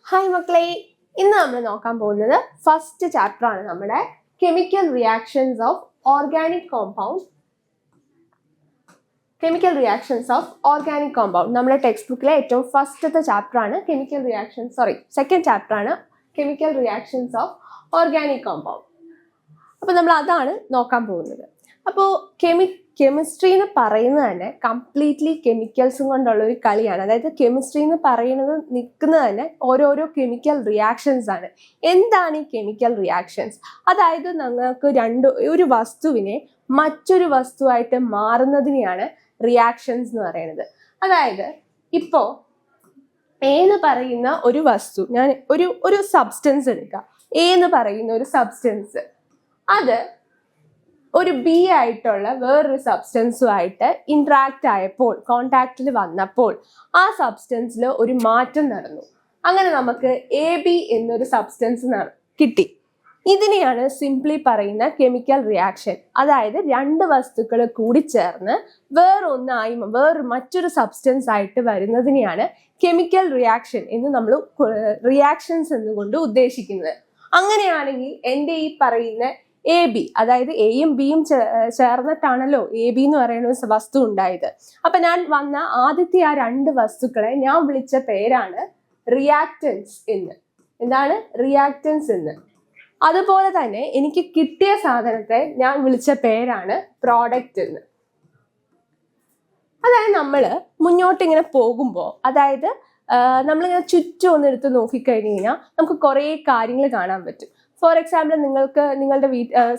Hi മക്കളെ, ഇന്ന് നമ്മൾ നോക്കാൻ പോകുന്നത് ഫസ്റ്റ് ചാപ്റ്റർ ആണ് നമ്മുടെ chemical reactions of organic compound. നമ്മുടെ ടെക്സ്റ്റ് ബുക്കിലെ ഏറ്റവും ഫസ്റ്റത്തെ ചാപ്റ്റർ ആണ് സെക്കൻഡ് ചാപ്റ്റർ ആണ് chemical reactions of organic compound. അപ്പോൾ നമ്മൾ അതാണ് നോക്കാൻ പോകുന്നത്. അപ്പോൾ കെമിസ്ട്രി എന്ന് പറയുന്നത് തന്നെ കംപ്ലീറ്റ്ലി കെമിക്കൽസും കൊണ്ടുള്ള ഒരു കളിയാണ്. അതായത് കെമിസ്ട്രി എന്ന് പറയുന്നത് നിൽക്കുന്നത് തന്നെ ഓരോരോ കെമിക്കൽ റിയാക്ഷൻസ് ആണ്. എന്താണ് ഈ കെമിക്കൽ റിയാക്ഷൻസ്? അതായത് നിങ്ങൾക്ക് ഒരു വസ്തുവിനെ മറ്റൊരു വസ്തുവായിട്ട് മാറുന്നതിനെയാണ് റിയാക്ഷൻസ് എന്ന് പറയുന്നത്. അതായത് ഇപ്പോൾ എ എന്ന് പറയുന്ന ഒരു വസ്തു, ഞാൻ ഒരു സബ്സ്റ്റൻസ് എടുക്കാം. എ എന്ന് പറയുന്ന ഒരു സബ്സ്റ്റൻസ് അത് ഒരു ബി ആയിട്ടുള്ള വേറൊരു സബ്സ്റ്റൻസുമായിട്ട് ഇന്ററാക്ട് ആയപ്പോൾ, കോണ്ടാക്റ്റിൽ വന്നപ്പോൾ ആ സബ്സ്റ്റൻസിൽ ഒരു മാറ്റം നടന്നു. അങ്ങനെ നമുക്ക് AB എന്നൊരു സബ്സ്റ്റൻസ് കിട്ടി. ഇതിനെയാണ് സിംപ്ലി പറയുന്ന കെമിക്കൽ റിയാക്ഷൻ. അതായത് രണ്ട് വസ്തുക്കൾ കൂടിച്ചേർന്ന് മറ്റൊരു സബ്സ്റ്റൻസ് ആയിട്ട് വരുന്നതിനെയാണ് കെമിക്കൽ റിയാക്ഷൻ എന്ന് നമ്മൾ റിയാക്ഷൻസ് എന്നുകൊണ്ട് ഉദ്ദേശിക്കുന്നത്. അങ്ങനെയാണെങ്കിൽ എൻ്റെ ഈ പറയുന്ന AB, അതായത് എയും ബിയും ചേർന്നിട്ടാണല്ലോ AB എന്ന് പറയുന്ന ഒരു വസ്തു ഉണ്ടായത്. അപ്പൊ ഞാൻ വന്ന ആദ്യത്തെ ആ രണ്ട് വസ്തുക്കളെ ഞാൻ വിളിച്ച പേരാണ് റിയാക്റ്റൻസ് എന്ന്. എന്താണ്? റിയാക്റ്റൻസ് എന്ന്. അതുപോലെ തന്നെ എനിക്ക് കിട്ടിയ സാധനത്തെ ഞാൻ വിളിച്ച പേരാണ് പ്രോഡക്റ്റ് എന്ന്. അതായത് നമ്മൾ മുന്നോട്ട് ഇങ്ങനെ പോകുമ്പോൾ, അതായത് നമ്മളിങ്ങനെ ചുറ്റും ഒന്ന് എടുത്ത് നോക്കിക്കഴിഞ്ഞ് കഴിഞ്ഞാൽ നമുക്ക് കുറേ കാര്യങ്ങൾ കാണാൻ പറ്റും. ഫോർ എക്സാമ്പിൾ, നിങ്ങളുടെ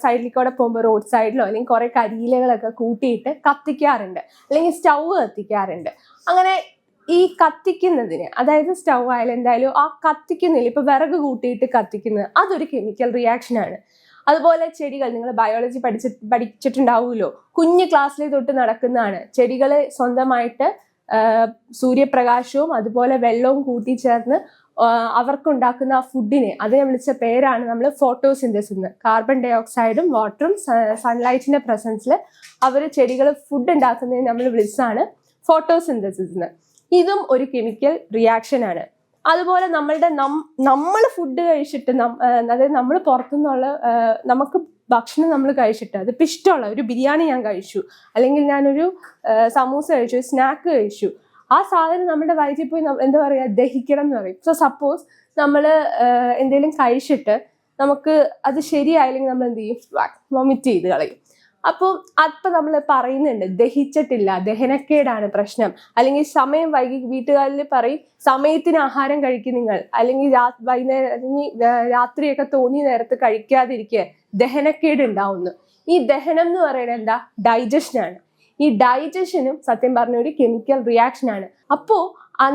സൈഡിലേക്കൂടെ പോകുമ്പോൾ റോഡ് സൈഡിലോ അല്ലെങ്കിൽ കുറെ കരിയിലകളൊക്കെ കൂട്ടിയിട്ട് കത്തിക്കാറുണ്ട്, അല്ലെങ്കിൽ സ്റ്റൗ കത്തിക്കാറുണ്ട്. അങ്ങനെ ഈ കത്തിക്കുന്നതിന്, അതായത് സ്റ്റൗ ആയാലും എന്തായാലും ആ കത്തിക്കുന്നില്ല, ഇപ്പൊ വിറക് കൂട്ടിയിട്ട് കത്തിക്കുന്നത്, അതൊരു കെമിക്കൽ റിയാക്ഷൻ ആണ്. അതുപോലെ ചെടികൾ, നിങ്ങൾ ബയോളജി പഠിച്ചിട്ടുണ്ടാവുമല്ലോ, കുഞ്ഞു ക്ലാസ്സിൽ തൊട്ട് നടക്കുന്നതാണ്. ചെടികൾ സ്വന്തമായിട്ട് സൂര്യപ്രകാശവും അതുപോലെ വെള്ളവും കൂട്ടിച്ചേർന്ന് അവർക്കുണ്ടാക്കുന്ന ആ ഫുഡിനെ, അതിനെ വിളിച്ച പേരാണ് നമ്മൾ ഫോട്ടോസിന്തസിസ്. കാർബൺ ഡൈ ഓക്സൈഡും വാട്ടറും സൺലൈറ്റിന്റെ പ്രസൻസിൽ ചെടികൾ ഫുഡ് ഉണ്ടാക്കുന്നതിന് നമ്മൾ വിളിച്ചതാണ് ഫോട്ടോസിന്തസിസ്. ഇതും ഒരു കെമിക്കൽ റിയാക്ഷൻ ആണ്. അതുപോലെ നമ്മൾ ഫുഡ് കഴിച്ചിട്ട്, അതായത് നമ്മൾ പുറത്തുനിന്നുള്ള നമുക്ക് ഭക്ഷണം നമ്മൾ കഴിച്ചിട്ട്, അതിപ്പോൾ ഇഷ്ടമുള്ള ഒരു ബിരിയാണി ഞാൻ കഴിച്ചു, അല്ലെങ്കിൽ ഞാനൊരു സമൂസ കഴിച്ചു, ഒരു സ്നാക്ക് കഴിച്ചു, ആ സാധനം നമ്മുടെ വയറ്റിൽ പോയി എന്താ പറയുക, ദഹിക്കണം എന്ന് പറയും. സോ സപ്പോസ് നമ്മൾ എന്തെങ്കിലും കഴിച്ചിട്ട് നമുക്ക് അത് ശരിയായില്ലെങ്കിൽ നമ്മൾ എന്ത് ചെയ്യും? വൊമിറ്റ് ചെയ്ത് കളയും. അപ്പോൾ അപ്പം നമ്മൾ പറയുന്നുണ്ട് ദഹിച്ചിട്ടില്ല, ദഹനക്കേടാണ് പ്രശ്നം. അല്ലെങ്കിൽ സമയം വൈകി, വീട്ടുകാരിൽ പറയും സമയത്തിന് ആഹാരം കഴിക്കും നിങ്ങൾ, അല്ലെങ്കിൽ രാത്രിയൊക്കെ തോന്നിയ നേരത്ത് കഴിക്കാതിരിക്കുക, ദഹനക്കേട് ഉണ്ടാവുന്നു. ഈ ദഹനം എന്ന് പറയുന്നത് എന്താ? ഡൈജഷനാണ്. ഈ ഡൈജഷനും സത്യം പറഞ്ഞ ഒരു കെമിക്കൽ റിയാക്ഷൻ ആണ്. അപ്പോൾ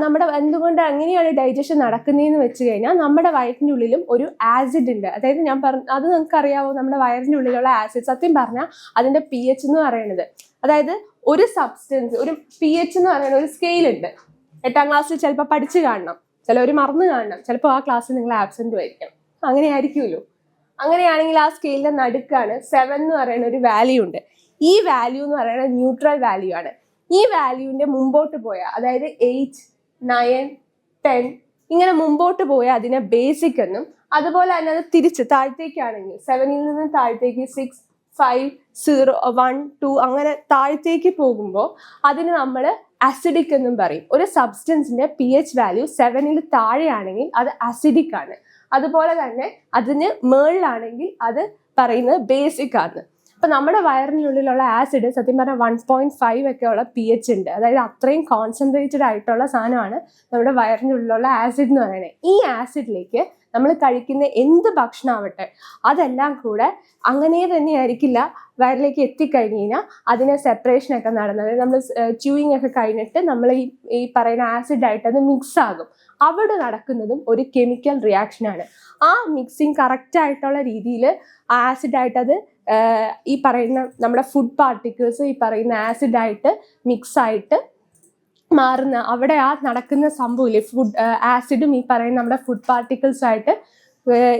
നമ്മുടെ എന്തുകൊണ്ട് അങ്ങനെയാണ് ഡൈജഷൻ നടക്കുന്നതെന്ന് വെച്ച് കഴിഞ്ഞാൽ, നമ്മുടെ വയറ്റിൻ്റെ ഉള്ളിലും ഒരു ആസിഡ് ഉണ്ട്. അതായത് അത് നിങ്ങൾക്ക് അറിയാവോ, നമ്മുടെ വയറിൻ്റെ ഉള്ളിലുള്ള ആസിഡ്, സത്യം പറഞ്ഞാൽ അതിന്റെ pH എന്ന് പറയുന്നത്, അതായത് ഒരു സബ്സ്റ്റൻസ്, ഒരു pH എന്ന് പറയുന്ന ഒരു സ്കെയിൽ ഉണ്ട്. 8ാം ക്ലാസ്സിൽ ചിലപ്പോൾ പഠിച്ചു കാണണം, ചിലവർ മറന്നു കാണണം, ചിലപ്പോൾ ആ ക്ലാസ്സിൽ നിങ്ങൾ ആബ്സെന്റ് ആയിരിക്കണം. അങ്ങനെ ആയിരിക്കുമല്ലോ. അങ്ങനെയാണെങ്കിൽ ആ സ്കെയിലിന്റെ നടുക്കാണ് 7 എന്ന് പറയുന്ന ഒരു വാല്യൂ ഉണ്ട്. ഈ വാല്യൂ എന്ന് പറയുന്നത് ന്യൂട്രൽ വാല്യൂ ആണ്. ഈ വാല്യൂവിന്റെ മുമ്പോട്ട് പോയാൽ, അതായത് 8, 9, 10 ഇങ്ങനെ മുമ്പോട്ട് പോയാൽ അതിനെ ബേസിക് എന്നും, അതുപോലെ തന്നെ അത് തിരിച്ച് താഴത്തേക്കാണെങ്കിൽ 7ൽ നിന്ന് താഴത്തേക്ക് 6, 5, 0, 1, 2 അങ്ങനെ താഴത്തേക്ക് പോകുമ്പോൾ അതിന് നമ്മൾ അസിഡിക് എന്നും പറയും. ഒരു സബ്സ്റ്റൻസിന്റെ pH വാല്യൂ 7ൽ താഴെയാണെങ്കിൽ അത് അസിഡിക് ആണ്. അതുപോലെ തന്നെ അതിന് മേളിലാണെങ്കിൽ അത് പറയുന്നത് ബേസിക് ആണ്. അപ്പൊ നമ്മുടെ വയറിനുള്ളിലുള്ള ആസിഡ് സത്യം പറഞ്ഞാൽ 1.5 ഒക്കെ ഉള്ള pH ഉണ്ട്. അതായത് അത്രയും കോൺസെൻട്രേറ്റഡ് ആയിട്ടുള്ള സാധനമാണ് നമ്മുടെ വയറിനുള്ളിലുള്ള ആസിഡ് എന്ന് പറയുന്നത്. ഈ ആസിഡിലേക്ക് നമ്മൾ കഴിക്കുന്ന എന്ത് ഭക്ഷണം ആവട്ടെ അതെല്ലാം കൂടെ അങ്ങനെ തന്നെ ആയിരിക്കില്ല വയറിലേക്ക് എത്തിക്കഴിഞ്ഞ് കഴിഞ്ഞാൽ അതിനെ സെപ്പറേഷൻ ഒക്കെ നടന്നത്. അതായത് നമ്മൾ ച്യൂയിങ് ഒക്കെ കഴിഞ്ഞിട്ട് നമ്മൾ ഈ പറയുന്ന ആസിഡായിട്ട് അത് മിക്സ് ആകും. അവിടെ നടക്കുന്നതും ഒരു കെമിക്കൽ റിയാക്ഷൻ ആണ്. ആ മിക്സിങ് കറക്റ്റ് ആയിട്ടുള്ള രീതിയിൽ ആസിഡായിട്ട് അത് ഈ പറയുന്ന നമ്മുടെ ഫുഡ് പാർട്ടിക്കിൾസ് ഈ പറയുന്ന ആസിഡായിട്ട് മിക്സ് ആയിട്ട് മാറുന്ന, അവിടെ ആ നടക്കുന്ന സംഭവമില്ലേ, ഫുഡ് ആസിഡും ഈ പറയുന്ന നമ്മുടെ ഫുഡ് പാർട്ടിക്കിൾസ് ആയിട്ട്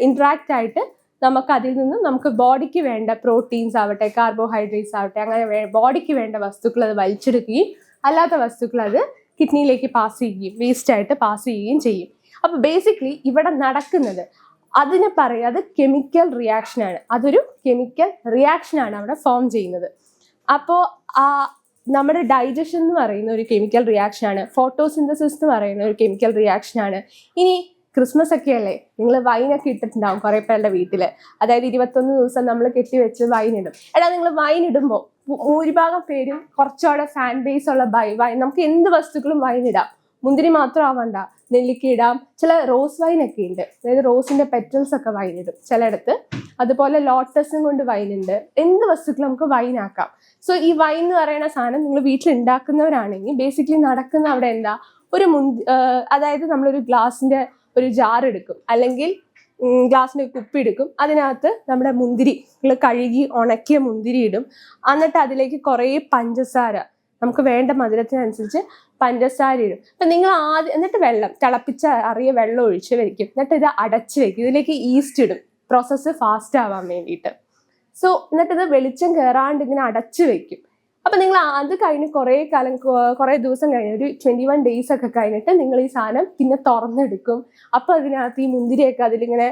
ഇന്ററാക്ട് ആയിട്ട് നമുക്ക് അതിൽ നിന്നും നമുക്ക് ബോഡിക്ക് വേണ്ട പ്രോട്ടീൻസ് ആവട്ടെ, കാർബോഹൈഡ്രേറ്റ്സ് ആവട്ടെ, അങ്ങനെ ബോഡിക്ക് വേണ്ട വസ്തുക്കൾ അത് വലിച്ചെടുക്കുകയും അല്ലാത്ത വസ്തുക്കൾ അത് കിഡ്നിയിലേക്ക് പാസ് ചെയ്യുകയും വേസ്റ്റ് ആയിട്ട് പാസ് ചെയ്യുകയും ചെയ്യും. അപ്പൊ ബേസിക്കലി ഇവിടെ നടക്കുന്നത് അതിനെ പറയാത് കെമിക്കൽ റിയാക്ഷൻ ആണ്. അതൊരു കെമിക്കൽ റിയാക്ഷൻ ആണ് അവിടെ ഫോം ചെയ്യുന്നത്. അപ്പോൾ നമ്മുടെ ഡൈജഷൻ എന്ന് പറയുന്ന ഒരു കെമിക്കൽ റിയാക്ഷൻ ആണ്. ഫോട്ടോസിന്തസിസ് എന്ന് പറയുന്ന ഒരു കെമിക്കൽ റിയാക്ഷൻ ആണ്. ഇനി ക്രിസ്മസ് ഒക്കെ അല്ലേ, നിങ്ങൾ വൈനൊക്കെ ഇട്ടിട്ടുണ്ടാവും കുറേ പേരുടെ വീട്ടിൽ. അതായത് 21 ദിവസം നമ്മൾ കെട്ടിവെച്ച് വൈൻ ഇടും. എടാ, നിങ്ങൾ വൈൻ ഇടുമ്പോൾ ഭൂരിഭാഗം പേരും കുറച്ചുകൂടെ ഫാൻ ബേസ് ഉള്ള വൈൻ, നമുക്ക് എന്ത് വസ്തുക്കളും വൈൻ ഇടാം. മുന്തിരി മാത്രം ആവണ്ട, നെല്ലിക്ക ഇടാം. ചില റോസ് വൈൻ ഒക്കെ ഉണ്ട്, അതായത് റോസിന്റെ പെറ്റൽസ് ഒക്കെ വൈൻ ഇടും ചിലയിടത്ത്. അതുപോലെ ലോട്ടസും കൊണ്ട് വൈൻ ഉണ്ട്. എന്ത് വസ്തുക്കളും നമുക്ക് വൈൻ ആക്കാം. സോ ഈ വൈൻ എന്ന് പറയുന്ന സാധനം നിങ്ങൾ വീട്ടിൽ ഉണ്ടാക്കുന്നവരാണെങ്കിൽ ബേസിക്കലി നടക്കുന്ന അവിടെ എന്താ, ഒരു അതായത് നമ്മളൊരു ഗ്ലാസിന്റെ ഒരു ജാർ എടുക്കും, അല്ലെങ്കിൽ ഗ്ലാസിന്റെ കുപ്പി എടുക്കും. അതിനകത്ത് നമ്മുടെ മുന്തിരി കഴുകി ഉണക്കിയ മുന്തിരി ഇടും. എന്നിട്ട് അതിലേക്ക് കുറേ പഞ്ചസാര, നമുക്ക് വേണ്ട മധുരത്തിനനുസരിച്ച് പഞ്ചസാര ഇടും. അപ്പം നിങ്ങൾ ആദ്യം എന്നിട്ട് വെള്ളം തിളപ്പിച്ച അറിയ വെള്ളം ഒഴിച്ച് വെക്കും. എന്നിട്ട് ഇത് അടച്ച് വെക്കും. ഇതിലേക്ക് ഈസ്റ്റ് ഇടും, പ്രോസസ്സ് ഫാസ്റ്റ് ആവാൻ വേണ്ടിയിട്ട്. സോ എന്നിട്ട് ഇത് വെളിച്ചം കയറാണ്ട് ഇങ്ങനെ അടച്ച് വെക്കും. അപ്പം നിങ്ങൾ അത് കഴിഞ്ഞ് കുറേ ദിവസം കഴിഞ്ഞ് ഒരു 21 days ഒക്കെ കഴിഞ്ഞിട്ട് നിങ്ങൾ ഈ സാധനം പിന്നെ തുറന്നെടുക്കും. അപ്പം അതിനകത്ത് ഈ മുന്തിരിയൊക്കെ അതിലിങ്ങനെ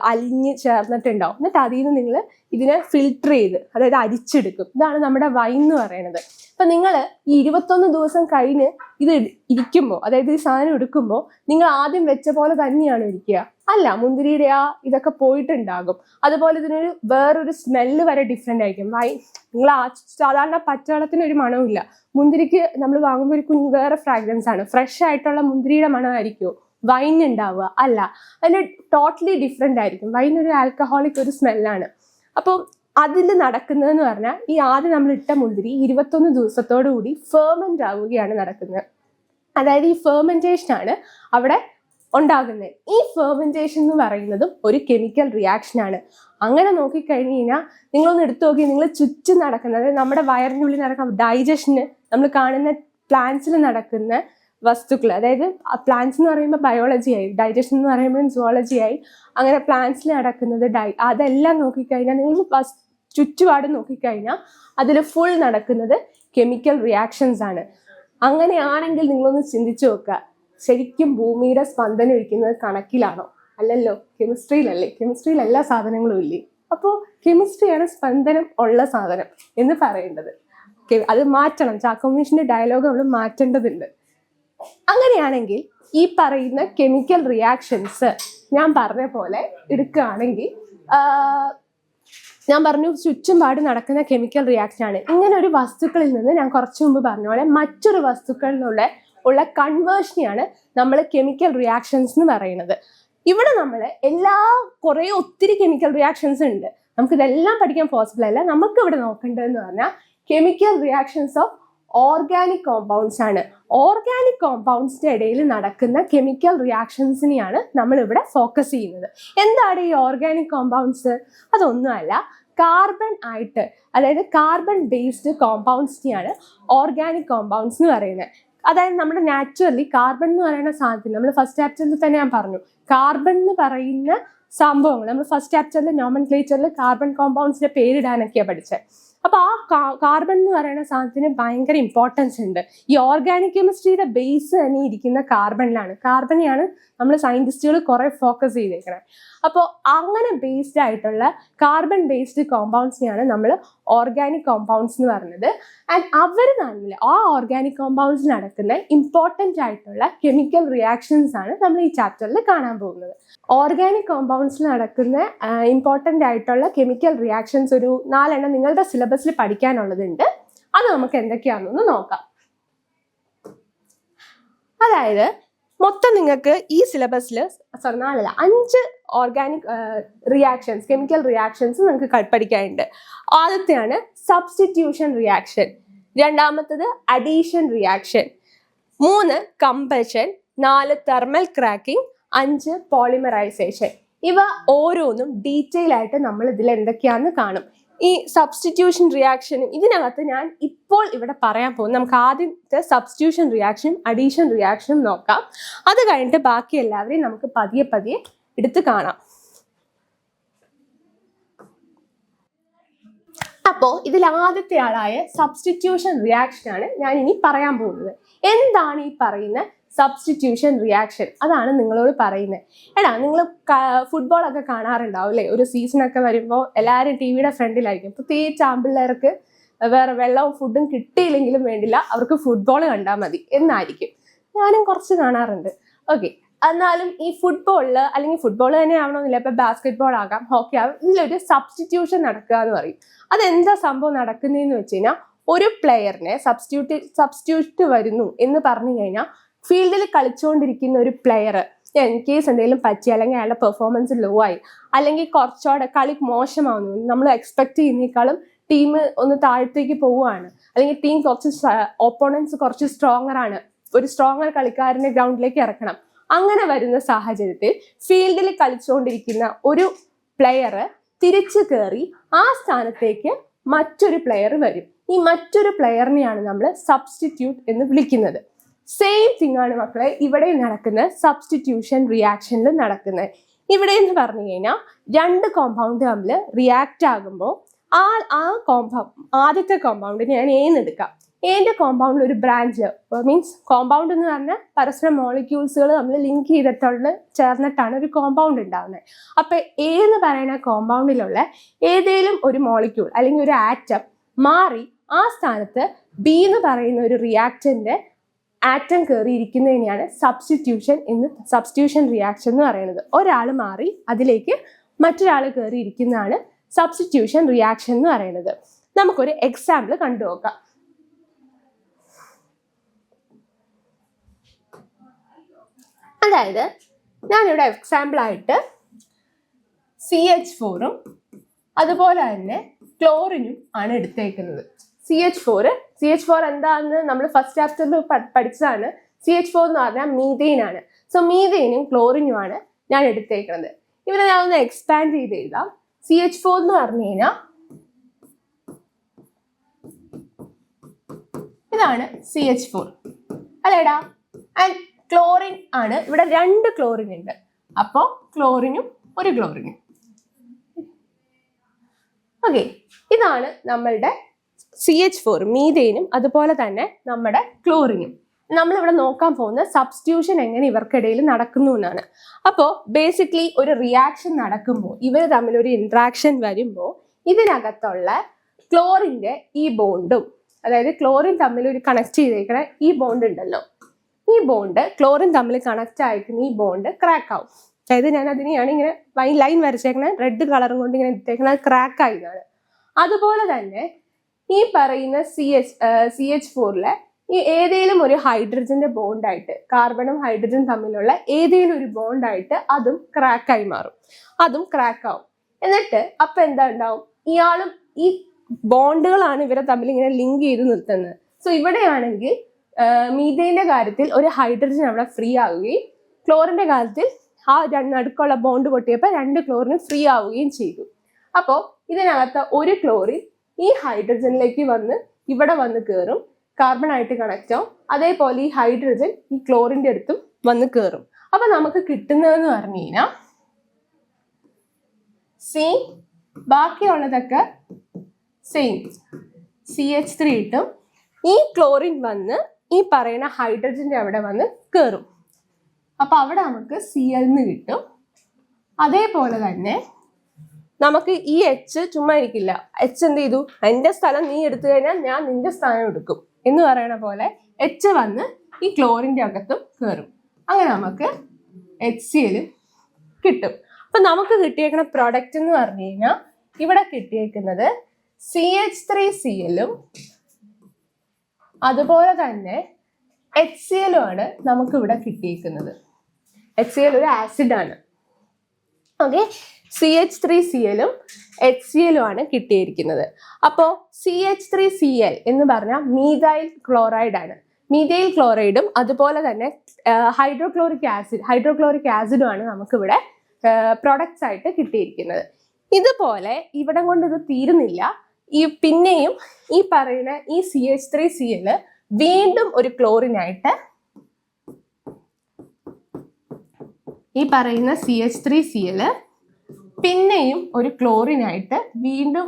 അലിഞ്ഞ് ചേർന്നിട്ടുണ്ടാവും. എന്നിട്ട് അതിൽ നിന്ന് നിങ്ങൾ ഇതിനെ ഫിൽട്ടർ ചെയ്ത്, അതായത് അരിച്ചെടുക്കും. ഇതാണ് നമ്മുടെ വൈൻ എന്ന് പറയുന്നത്. അപ്പം നിങ്ങൾ ഈ 21 ദിവസം കഴിഞ്ഞ് ഇത് ഇരിക്കുമ്പോൾ, അതായത് ഈ സാധനം എടുക്കുമ്പോൾ നിങ്ങൾ ആദ്യം വെച്ച പോലെ തന്നെയാണ് ഇരിക്കുക? അല്ല, മുന്തിരിയുടെ ഇതൊക്കെ പോയിട്ടുണ്ടാകും. അതുപോലെ ഇതിനൊരു വേറൊരു സ്മെല്ല് വരെ ഡിഫറെൻ്റ് ആയിരിക്കും. വൈൻ നിങ്ങൾ സാധാരണ പച്ചവെള്ളത്തിന് ഒരു മണമില്ല. മുന്തിരിക്ക് നമ്മൾ വാങ്ങുമ്പോൾ ഒരു വേറെ ഫ്രാഗ്രൻസ് ആണ്. ഫ്രഷ് ആയിട്ടുള്ള മുന്തിരിയുടെ മണമായിരിക്കുമോ വൈൻ ഉണ്ടാവുക? അല്ല, അതിന് ടോട്ടലി ഡിഫറെൻ്റ് ആയിരിക്കും. വൈൻ ഒരു ആൽക്കഹോളിക് ഒരു സ്മെല്ലാണ്. അപ്പോൾ അതിൽ നടക്കുന്നതെന്ന് പറഞ്ഞാൽ ഈ ആദ്യം നമ്മൾ ഇട്ട മുന്തിരി 21 ദിവസത്തോടു കൂടി ഫെർമെൻ്റ് ആവുകയാണ് നടക്കുന്നത്. അതായത് ഈ ഫെർമെൻറ്റേഷനാണ് അവിടെ ഉണ്ടാകുന്നത്. ഈ ഫെർമെൻറ്റേഷൻ എന്ന് പറയുന്നതും ഒരു കെമിക്കൽ റിയാക്ഷൻ ആണ്. അങ്ങനെ നോക്കിക്കഴിഞ്ഞ് കഴിഞ്ഞാൽ നിങ്ങളൊന്ന് എടുത്തു നോക്കി, നിങ്ങൾ ചുറ്റും നടക്കുന്നത്, അതായത് നമ്മുടെ വയറിനുള്ളിൽ നടക്കുന്ന ഡൈജഷന് നമ്മൾ കാണുന്ന പ്ലാന്റ്സിൽ നടക്കുന്ന വസ്തുക്കൾ, അതായത് പ്ലാന്റ്സ് എന്ന് പറയുമ്പോൾ ബയോളജി ആയി, ഡൈജഷൻ എന്ന് പറയുമ്പോൾ സുവോളജി ആയി, അങ്ങനെ പ്ലാന്റ്സിൽ നടക്കുന്നത് അതെല്ലാം നോക്കിക്കഴിഞ്ഞാൽ, നിങ്ങൾ ചുറ്റുപാട് നോക്കിക്കഴിഞ്ഞാൽ അതിൽ ഫുൾ നടക്കുന്നത് കെമിക്കൽ റിയാക്ഷൻസ് ആണ്. അങ്ങനെയാണെങ്കിൽ നിങ്ങളൊന്ന് ചിന്തിച്ചു നോക്കുക, ശരിക്കും ഭൂമിയുടെ സ്പന്ദനം ഇരിക്കുന്നത് കണക്കിലാണോ? അല്ലല്ലോ, കെമിസ്ട്രിയിലല്ലേ. കെമിസ്ട്രിയിൽ എല്ലാ സാധനങ്ങളും ഇല്ലേ? അപ്പോൾ കെമിസ്ട്രിയാണ് സ്പന്ദനം ഉള്ള സാധനം എന്ന് പറയേണ്ടത്. അത് മാറ്റണം. ചാക്കോമിഷന്റെ ഡയലോഗ് നമ്മൾ മാറ്റേണ്ടതുണ്ട്. അങ്ങനെയാണെങ്കിൽ ഈ പറയുന്ന കെമിക്കൽ റിയാക്ഷൻസ് ഞാൻ പറഞ്ഞ പോലെ എടുക്കുകയാണെങ്കിൽ, ഞാൻ പറഞ്ഞു ചുറ്റുപാട് നടക്കുന്ന കെമിക്കൽ റിയാക്ഷൻ ആണ്. ഇങ്ങനെ ഒരു വസ്തുക്കളിൽ നിന്ന് ഞാൻ കുറച്ചു മുമ്പ് പറഞ്ഞ പോലെ മറ്റൊരു വസ്തുക്കളിലുള്ള കൺവേർഷനെയാണ് നമ്മൾ കെമിക്കൽ റിയാക്ഷൻസ് എന്ന് പറയുന്നത്. ഇവിടെ നമ്മൾ ഒത്തിരി കെമിക്കൽ റിയാക്ഷൻസ് ഉണ്ട്. നമുക്കിതെല്ലാം പഠിക്കാൻ പോസിബിൾ അല്ല. നമുക്ക് ഇവിടെ നോക്കേണ്ടതെന്ന് പറഞ്ഞാൽ chemical reactions of organic compounds ആണ്. ഓർഗാനിക് കോമ്പൗണ്ട്സിന്റെ ഇടയിൽ നടക്കുന്ന കെമിക്കൽ റിയാക്ഷൻസിനെയാണ് നമ്മൾ ഇവിടെ ഫോക്കസ് ചെയ്യുന്നത്. എന്താണ് ഈ ഓർഗാനിക് കോമ്പൗണ്ട്സ്? അതൊന്നുമല്ല, കാർബൺ ആയിട്ട്, അതായത് കാർബൺ ബേസ്ഡ് കോമ്പൗണ്ട്സിനെയാണ് ഓർഗാനിക് കോമ്പൗണ്ട്സ് എന്ന് പറയുന്നത്. അതായത് നമ്മുടെ നാച്ചുറലി കാർബൺ എന്ന് പറയുന്ന സാധനത്തിന് നമ്മൾ ഫസ്റ്റ് ചാപ്റ്ററിൽ തന്നെ ഞാൻ പറഞ്ഞു, കാർബൺ എന്ന് പറയുന്ന സംഭവങ്ങൾ നമ്മൾ ഫസ്റ്റ് ചാപ്റ്ററിൽ നോമൻക്ലേച്ചറിൽ കാർബൺ കോമ്പൗണ്ട്സിന്റെ പേരിടാനൊക്കെയാണ് പഠിച്ചത്. അപ്പോൾ കാർബൺ എന്ന് പറയുന്ന സാധനത്തിന് ഭയങ്കര ഇമ്പോർട്ടൻസ് ഉണ്ട്. ഈ ഓർഗാനിക് കെമിസ്ട്രിയുടെ ബേസ് തന്നെ ഇരിക്കുന്ന കാർബണിലാണ്. കാർബണെയാണ് നമ്മൾ സയന്റിസ്റ്റുകൾ കുറെ ഫോക്കസ് ചെയ്തേക്കുന്നത്. അപ്പോൾ അങ്ങനെ ബേസ്ഡ് ആയിട്ടുള്ള കാർബൺ ബേസ്ഡ് കോമ്പൗണ്ട്സിനെയാണ് നമ്മൾ ഓർഗാനിക് കോമ്പൗണ്ട്സ് എന്ന് പറയുന്നത്. ആൻഡ് അവർ തമ്മിൽ ഓർഗാനിക് കോമ്പൗണ്ട്സ് നടക്കുന്ന ഇമ്പോർട്ടൻ്റ് ആയിട്ടുള്ള കെമിക്കൽ റിയാക്ഷൻസ് ആണ് നമ്മൾ ഈ ചാപ്റ്ററിൽ കാണാൻ പോകുന്നത്. ഓർഗാനിക് കോമ്പൗണ്ട്സിൽ നടക്കുന്ന ഇമ്പോർട്ടൻ്റ് ആയിട്ടുള്ള കെമിക്കൽ റിയാക്ഷൻസ് ഒരു 4 എണ്ണം നിങ്ങളുടെ സിലബസിൽ പഠിക്കാനുള്ളതുണ്ട്. അത് നമുക്ക് എന്തൊക്കെയാണെന്നൊന്ന് നോക്കാം. അതായത് മൊത്തം നിങ്ങൾക്ക് ഈ സിലബസിൽ 5 ഓർഗാനിക് റിയാക്ഷൻസ്, കെമിക്കൽ റിയാക്ഷൻസ് നിങ്ങൾക്ക് പഠിക്കാനുണ്ട്. ആദ്യത്തെയാണ് സബ്സ്റ്റിറ്റ്യൂഷൻ റിയാക്ഷൻ, രണ്ടാമത്തത് addition reaction, 3 combustion, 4 thermal cracking, 5 polymerization. ഇവ ഓരോന്നും ഡീറ്റെയിൽ ആയിട്ട് നമ്മൾ ഇതിൽ എന്തൊക്കെയാണെന്ന് കാണും. ഈ സബ്സ്റ്റിറ്റ്യൂഷൻ റിയാക്ഷനും ഇതിനകത്ത് ഞാൻ ഇപ്പോൾ ഇവിടെ പറയാൻ പോകും. നമുക്ക് ആദ്യത്തെ സബ്സ്റ്റിറ്റ്യൂഷൻ റിയാക്ഷനും അഡീഷൻ റിയാക്ഷനും നോക്കാം. അത് കഴിഞ്ഞിട്ട് ബാക്കി എല്ലാവരെയും നമുക്ക് പതിയെ പതിയെ എടുത്ത് കാണാം. അപ്പോൾ ഇതിൽ ആദ്യത്തെ ആളായ സബ്സ്റ്റിറ്റ്യൂഷൻ റിയാക്ഷൻ ആണ് ഞാൻ ഇനി പറയാൻ പോകുന്നത്. എന്താണ് ഈ പറയുന്ന സബ്സ്റ്റിറ്റ്യൂഷൻ റിയാക്ഷൻ. അതാണ് നിങ്ങളോട് പറയുന്നത്. എടാ, നിങ്ങൾ ഫുട്ബോളൊക്കെ കാണാറുണ്ടാവും അല്ലേ? ഒരു സീസണൊക്കെ വരുമ്പോൾ എല്ലാവരും ടി വിയുടെ ഫ്രണ്ടിലായിരിക്കും. പ്രത്യേകിച്ച് ആമ്പിള്ളേർക്ക് വേറെ വെള്ളവും ഫുഡും കിട്ടിയില്ലെങ്കിലും വേണ്ടില്ല, അവർക്ക് ഫുട്ബോൾ കണ്ടാൽ മതി എന്നായിരിക്കും. ഞാനും കുറച്ച് കാണാറുണ്ട്. ഓക്കെ, എന്നാലും ഈ ഫുട്ബോളിൽ, അല്ലെങ്കിൽ ഫുട്ബോൾ തന്നെ ആവണമെന്നില്ല, ഇപ്പം ബാസ്കറ്റ് ബോൾ ആകാം, ഹോക്കി ആകാം, ഇതിലൊരു സബ്സ്റ്റിറ്റ്യൂഷൻ നടക്കുക എന്ന് പറയും. അതെന്താ സംഭവം നടക്കുന്നതെന്ന് വെച്ച് കഴിഞ്ഞാൽ, ഒരു പ്ലെയറിനെ സബ്സ്റ്റിറ്റ്യൂട്ട് വരുന്നു എന്ന് പറഞ്ഞു കഴിഞ്ഞാൽ ഫീൽഡിൽ കളിച്ചുകൊണ്ടിരിക്കുന്ന ഒരു പ്ലെയർ ഇൻ കേസ് എന്തെങ്കിലും പറ്റി, അല്ലെങ്കിൽ അയാളുടെ പെർഫോമൻസ് ലോ ആയി, അല്ലെങ്കിൽ കുറച്ചുകൂടെ കളി മോശമാവുന്നു, നമ്മൾ എക്സ്പെക്ട് ചെയ്യുന്നേക്കാളും ടീം ഒന്ന് താഴത്തേക്ക് പോവുകയാണ്, അല്ലെങ്കിൽ ടീം ഓപ്പോണൻസ് കുറച്ച് സ്ട്രോങ്ങർ ആണ്, ഒരു സ്ട്രോങ്ങർ കളിക്കാരനെ ഗ്രൗണ്ടിലേക്ക് ഇറക്കണം, അങ്ങനെ വരുന്ന സാഹചര്യത്തിൽ ഫീൽഡിൽ കളിച്ചുകൊണ്ടിരിക്കുന്ന ഒരു പ്ലെയർ തിരിച്ചു കയറി ആ സ്ഥാനത്തേക്ക് മറ്റൊരു പ്ലെയർ വരും. ഈ മറ്റൊരു പ്ലെയറിനെയാണ് നമ്മൾ സബ്സ്റ്റിറ്റ്യൂട്ട് എന്ന് വിളിക്കുന്നത്. സെയിം തിങ് ആണ് മക്കളെ ഇവിടെ നടക്കുന്ന സബ്സ്റ്റിറ്റ്യൂഷൻ റിയാക്ഷനിൽ നടക്കുന്നത്. ഇവിടെ എന്ന് പറഞ്ഞു കഴിഞ്ഞാൽ രണ്ട് കോമ്പൗണ്ട് തമ്മിൽ റിയാക്ട് ആകുമ്പോൾ ആദ്യത്തെ കോമ്പൗണ്ടിന് ഞാൻ ഏന്ന് എടുക്കാം. ഏന്റെ കോമ്പൗണ്ടിൽ ഒരു ബ്രാഞ്ച്, മീൻസ് കോമ്പൗണ്ട് എന്ന് പറഞ്ഞാൽ പരസ്പരം മോളിക്യൂൾസുകൾ നമ്മൾ ലിങ്ക് ചെയ്തിട്ടുള്ള ചേർന്നിട്ടാണ് ഒരു കോമ്പൗണ്ട് ഉണ്ടാകുന്നത്. അപ്പൊ എ എന്ന് പറയുന്ന കോമ്പൗണ്ടിലുള്ള ഏതെങ്കിലും ഒരു മോളിക്യൂൾ അല്ലെങ്കിൽ ഒരു ആറ്റം മാറി ആ സ്ഥാനത്ത് ബി എന്ന് പറയുന്ന ഒരു റിയാക്ടന്റെ ആറ്റം കയറിയിരിക്കുന്നതിനെയാണ് സബ്സ്റ്റിറ്റ്യൂഷൻ റിയാക്ഷൻ എന്ന് പറയുന്നത്. ഒരാൾ മാറി അതിലേക്ക് മറ്റൊരാൾ കയറിയിരിക്കുന്നതാണ് സബ്സ്റ്റിറ്റ്യൂഷൻ റിയാക്ഷൻ എന്ന് പറയുന്നത്. നമുക്കൊരു എക്സാമ്പിൾ കണ്ടു നോക്കാം. അതായത് ഞാനിവിടെ എക്സാമ്പിൾ ആയിട്ട് CH4 അതുപോലെ തന്നെ ക്ലോറിനും ആണ് എടുത്തേക്കുന്നത്. CH4 എന്താണെന്ന് നമ്മൾ ഫസ്റ്റ് ചാപ്റ്ററിൽ പഠിച്ചതാണ്. CH4 എന്ന് പറഞ്ഞാൽ മീതെയിൻ ആണ്. സോ മീതെയിനും ക്ലോറിനും ആണ് ഞാൻ എടുത്തേക്കുന്നത്. ഇവിടെ ഞാൻ ഒന്ന് എക്സ്പാൻഡ് ചെയ്ത് എഴുതാം. CH4 എന്ന് പറഞ്ഞു കഴിഞ്ഞാൽ ഇതാണ് CH4 അല്ലേടാ. ആൻഡ് ക്ലോറിൻ ആണ്, ഇവിടെ 2 ക്ലോറിൻ ഉണ്ട്. അപ്പോൾ ക്ലോറിനും ഒരു ക്ലോറിനും. ഓക്കെ, ഇതാണ് നമ്മളുടെ CH4 മീതെയിനും അതുപോലെ തന്നെ നമ്മുടെ ക്ലോറിനും. നമ്മളിവിടെ നോക്കാൻ പോകുന്ന സബ്സ്റ്റിറ്റ്യൂഷൻ എങ്ങനെ ഇവർക്കിടയിൽ നടക്കുന്നു എന്നാണ്. അപ്പോൾ ബേസിക്കലി ഒരു റിയാക്ഷൻ നടക്കുമ്പോൾ, ഇവർ തമ്മിൽ ഒരു ഇൻട്രാക്ഷൻ വരുമ്പോൾ ഇതിനകത്തുള്ള ക്ലോറിൻ്റെ ഈ ബോണ്ടും, അതായത് ക്ലോറിൻ തമ്മിൽ ഒരു കണക്ട് ചെയ്തേക്കണ ഈ ബോണ്ട് ഉണ്ടല്ലോ, ഈ ബോണ്ട് ക്ലോറിൻ തമ്മിൽ കണക്ട് ആയിരിക്കുന്ന ഈ ബോണ്ട് ക്രാക്ക് ആവും. അതായത് ഞാൻ അതിനെയാണ് ഇങ്ങനെ ലൈൻ വരച്ചേക്കണ റെഡ് കളറും കൊണ്ട് ഇങ്ങനെ എടുത്തേക്കണത് ക്രാക്ക് ആയതാണ്. അതുപോലെ തന്നെ ഈ പറയുന്ന CH4 ഈ ഏതെങ്കിലും ഒരു ഹൈഡ്രജന്റെ ബോണ്ടായിട്ട്, കാർബണും ഹൈഡ്രജനും തമ്മിലുള്ള ഏതെങ്കിലും ഒരു ബോണ്ടായിട്ട് അതും ക്രാക്കായി മാറും, അതും ക്രാക്ക് ആവും. എന്നിട്ട് അപ്പൊ എന്താ ഉണ്ടാവും, ഇയാളും ഈ ബോണ്ടുകളാണ് ഇവരെ തമ്മിൽ ഇങ്ങനെ ലിങ്ക് ചെയ്ത് നിർത്തുന്നത്. സോ ഇവിടെയാണെങ്കിൽ മീഥെയിന്റെ കാര്യത്തിൽ ഒരു ഹൈഡ്രജൻ അവിടെ ഫ്രീ ആവുകയും ക്ലോറിന്റെ കാര്യത്തിൽ ആ നടുക്കുള്ള ബോണ്ട് പൊട്ടിയപ്പോൾ 2 ക്ലോറിനും ഫ്രീ ആവുകയും ചെയ്തു. അപ്പോൾ ഇതിനകത്ത് ഒരു ക്ലോറിൻ ഈ ഹൈഡ്രജനിലേക്ക് വന്ന് ഇവിടെ വന്ന് കയറും, കാർബൺ ആയിട്ട് കണക്ട് ആവും. അതേപോലെ ഈ ഹൈഡ്രജൻ ഈ ക്ലോറിന്റെ അടുത്തും വന്ന് കയറും. അപ്പൊ നമുക്ക് കിട്ടുന്നതെന്ന് പറഞ്ഞു കഴിഞ്ഞാൽ സെയിം, ബാക്കിയുള്ളതൊക്കെ സെയിം CH3 ഇട്ടും ഈ ക്ലോറിൻ വന്ന് ഈ പറയുന്ന ഹൈഡ്രജന്റെ അവിടെ വന്ന് കയറും. അപ്പൊ അവിടെ നമുക്ക് Cl എന്ന് കിട്ടും. അതേപോലെ തന്നെ നമുക്ക് ഈ H ചുമ്മാ ഇരിക്കില്ല. H എന്ത് ചെയ്തു, എൻ്റെ സ്ഥലം നീ എടുത്തു കഴിഞ്ഞാൽ ഞാൻ നിന്റെ സ്ഥാനം എടുക്കും എന്ന് പറയണ പോലെ H വന്ന് ഈ ക്ലോറിന്റെ അകത്തും കയറും. അങ്ങനെ നമുക്ക് HCl കിട്ടും. അപ്പൊ നമുക്ക് കിട്ടിയേക്കുന്ന പ്രോഡക്റ്റ് എന്ന് പറഞ്ഞു കഴിഞ്ഞാൽ ഇവിടെ കിട്ടിയേക്കുന്നത് CH3Cl അതുപോലെ തന്നെ HCl ആണ് നമുക്ക് ഇവിടെ കിട്ടിയേക്കുന്നത്. HCl ഒരു ആസിഡ് ആണ്. ഓക്കെ, CH3Cl HCl ആണ് കിട്ടിയിരിക്കുന്നത്. അപ്പോൾ CH3Cl എന്ന് പറഞ്ഞാൽ മീഥൈൽ ക്ലോറൈഡ് ആണ്. മീഥൈൽ ക്ലോറൈഡും അതുപോലെ തന്നെ ഹൈഡ്രോക്ലോറിക് ആസിഡും ആണ് നമുക്കിവിടെ പ്രൊഡക്ട്സ് ആയിട്ട് കിട്ടിയിരിക്കുന്നത്. ഇതുപോലെ ഇവിടെ കൊണ്ട് ഇത് തീരുന്നില്ല. പിന്നെയും ഈ പറയുന്ന ഈ CH3Cl വീണ്ടും ഒരു ക്ലോറിനായിട്ട്, ഈ പറയുന്ന CH3Cl പിന്നെയും ഒരു ക്ലോറിനായിട്ട് വീണ്ടും